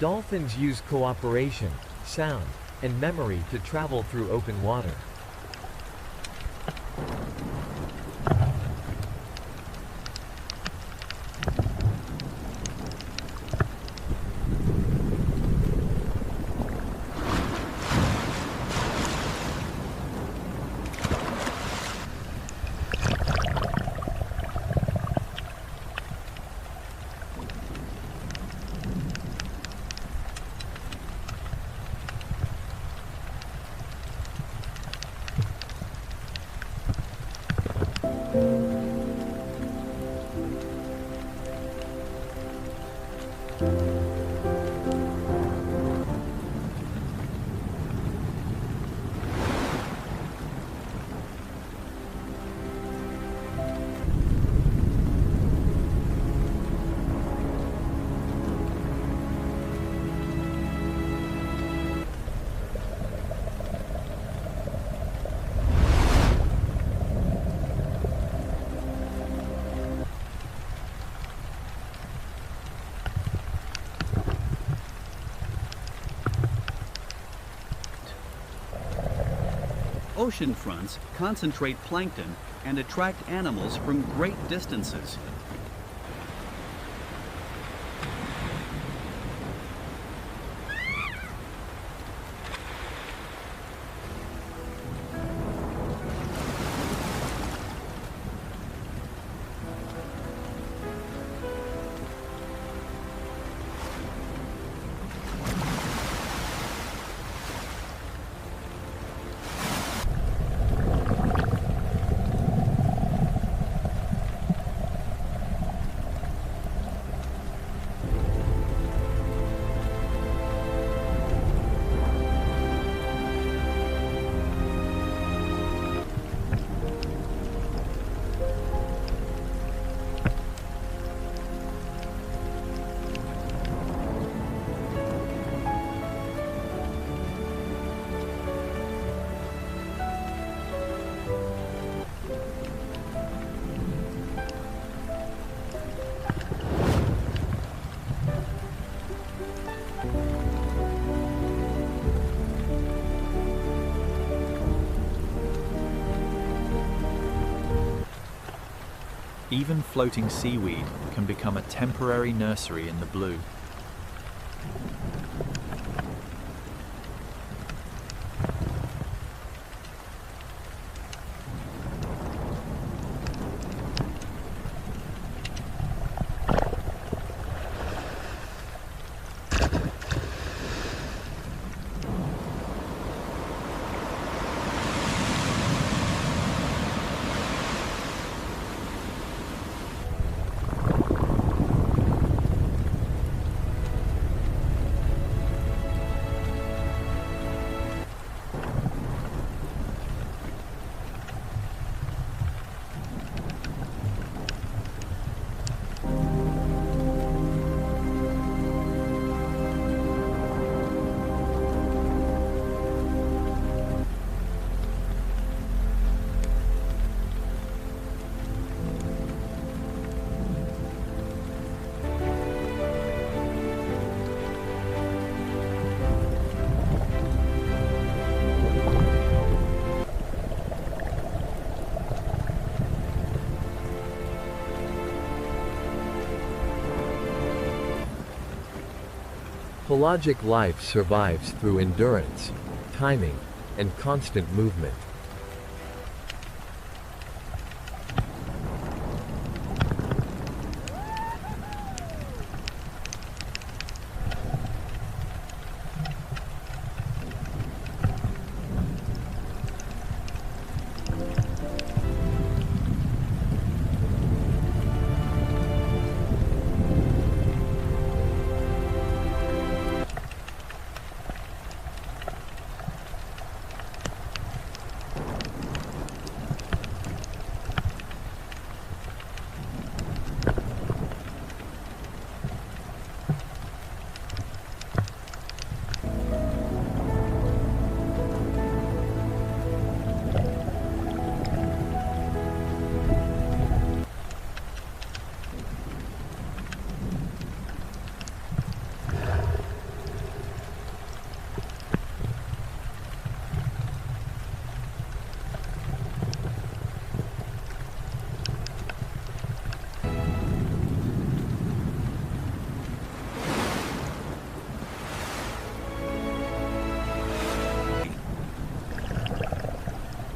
Dolphins use cooperation, sound, and memory to travel through open water.
ocean fronts concentrate plankton and attract animals from great distances.
Even floating seaweed can become a temporary nursery in the blue.
Pelagic life survives through endurance, timing, and constant movement.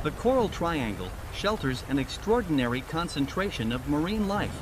The Coral Triangle shelters an extraordinary concentration of marine life.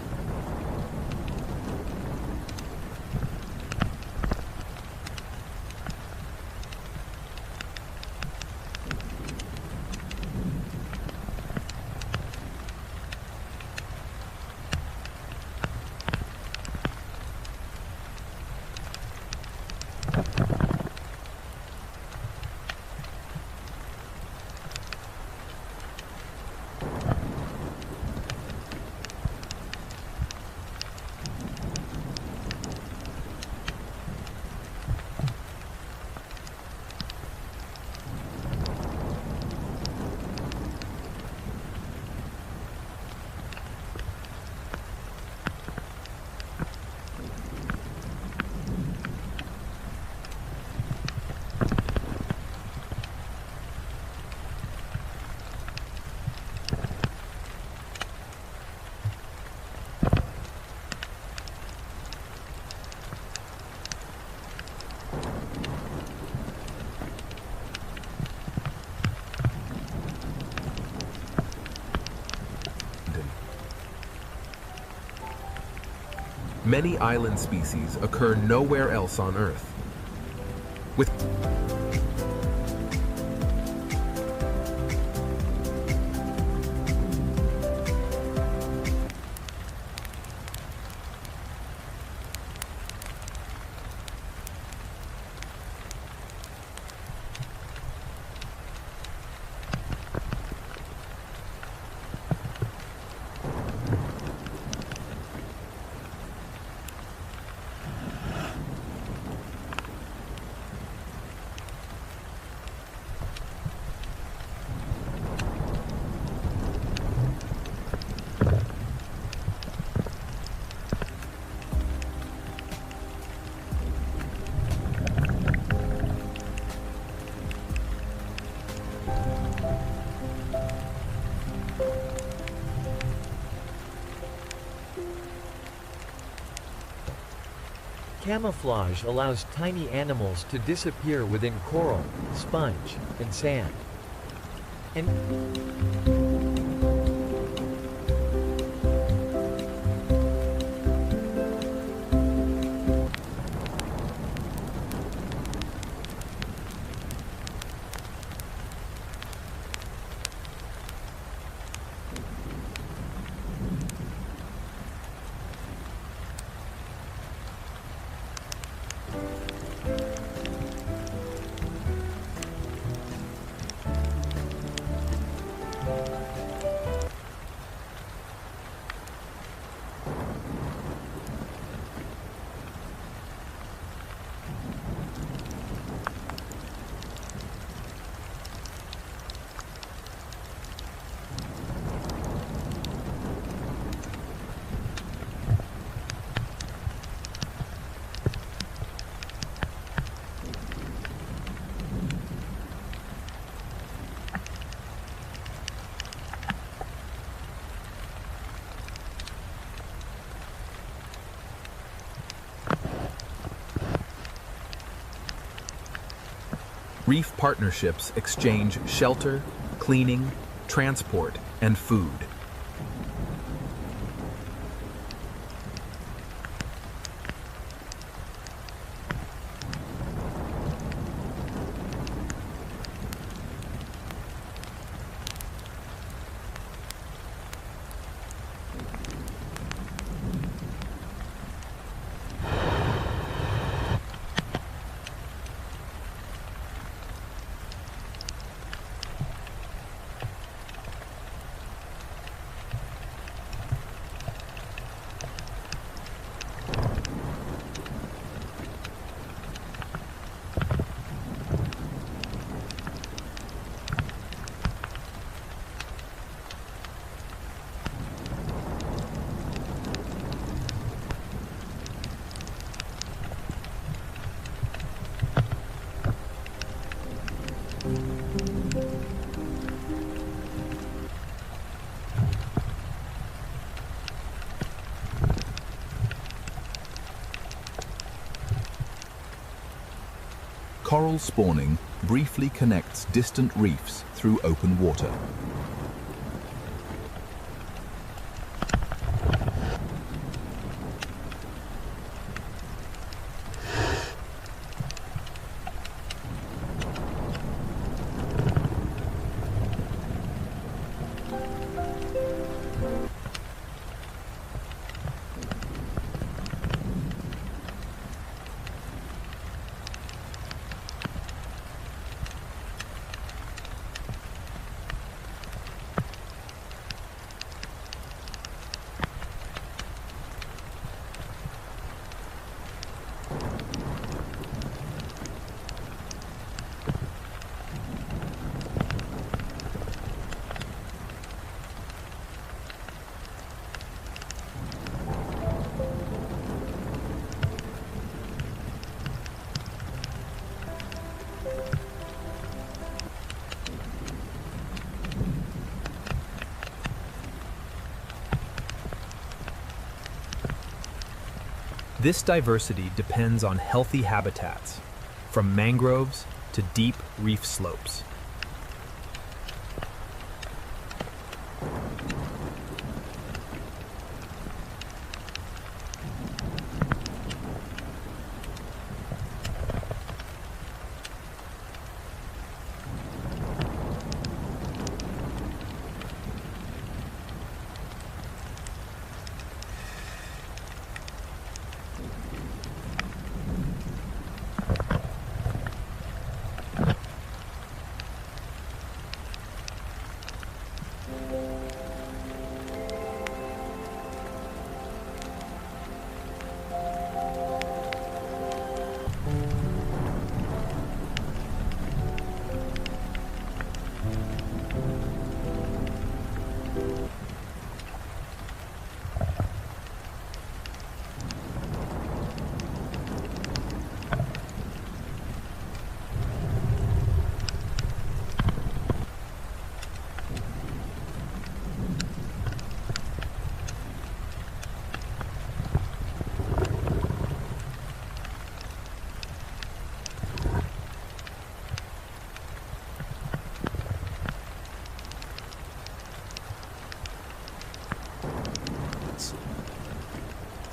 Many island species occur nowhere else on Earth. With
Camouflage allows tiny animals to disappear within coral, sponge, and sand. And
reef partnerships exchange shelter, cleaning, transport, and food. Coral spawning briefly connects distant reefs through open water.
This diversity depends on healthy habitats, from mangroves to deep reef slopes.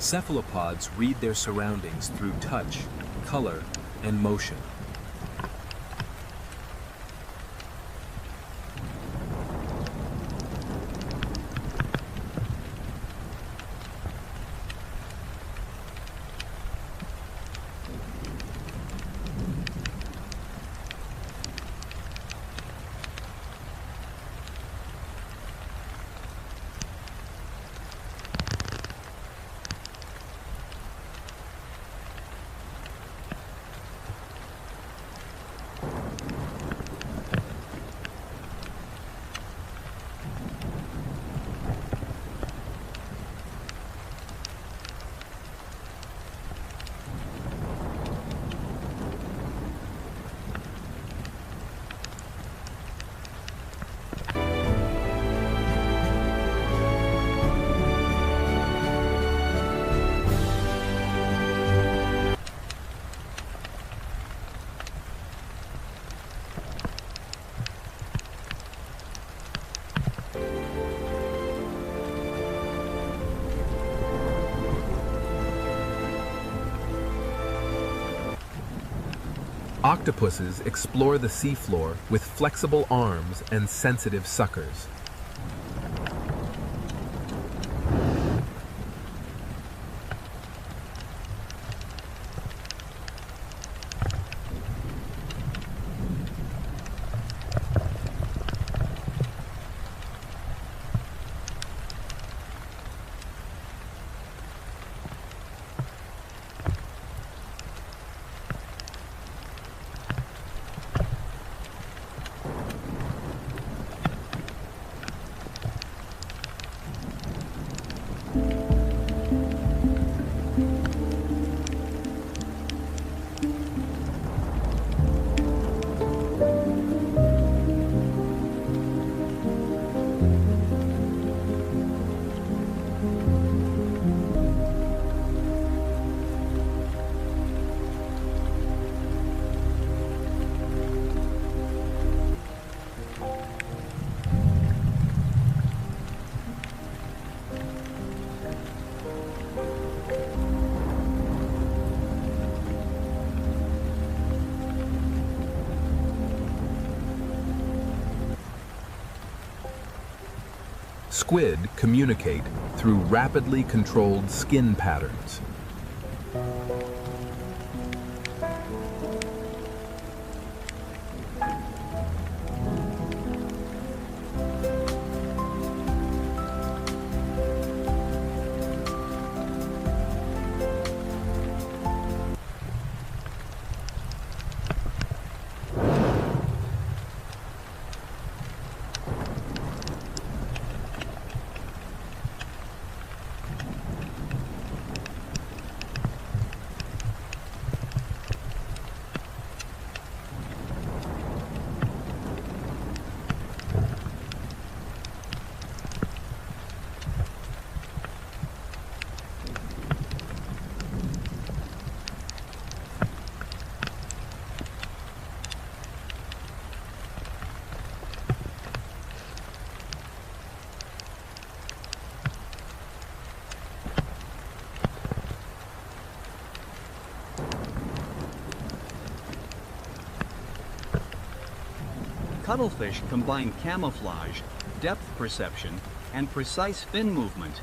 Cephalopods read their surroundings through touch, color, and motion. Octopuses explore the seafloor with flexible arms and sensitive suckers. Squid communicate through rapidly controlled skin patterns.
Cuttlefish combine camouflage, depth perception, and precise fin movement.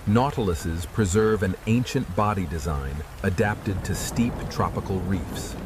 Nautiluses preserve an ancient body design adapted to steep tropical reefs.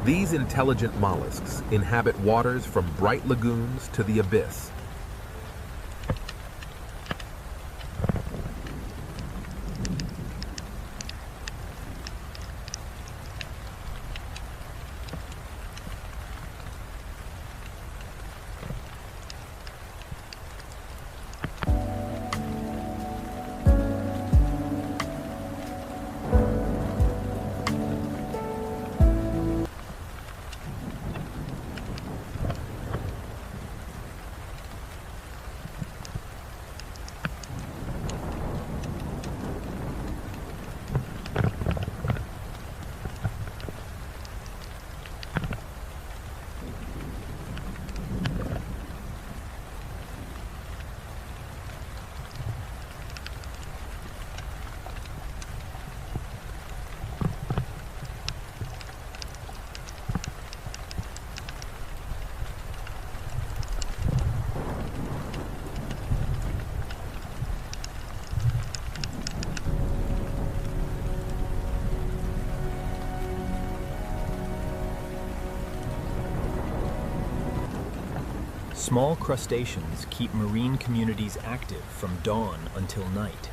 These intelligent mollusks inhabit waters from bright lagoons to the abyss.
Small crustaceans keep marine communities active from dawn until night.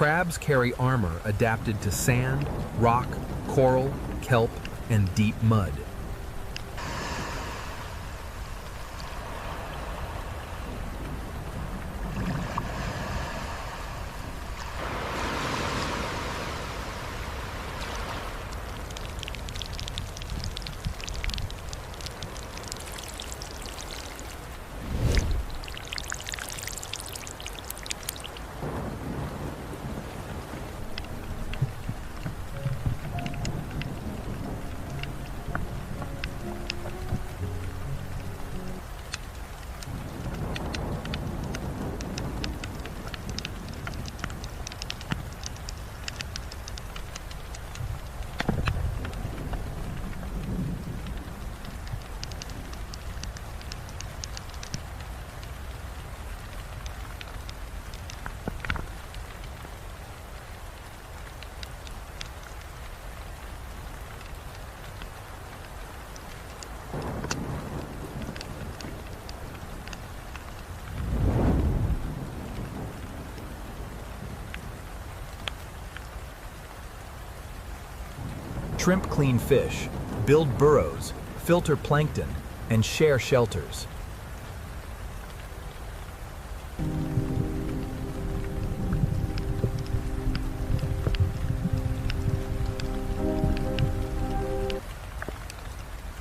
Crabs carry armor adapted to sand, rock, coral, kelp, and deep mud.
Shrimp clean fish, build burrows, filter plankton, and share shelters.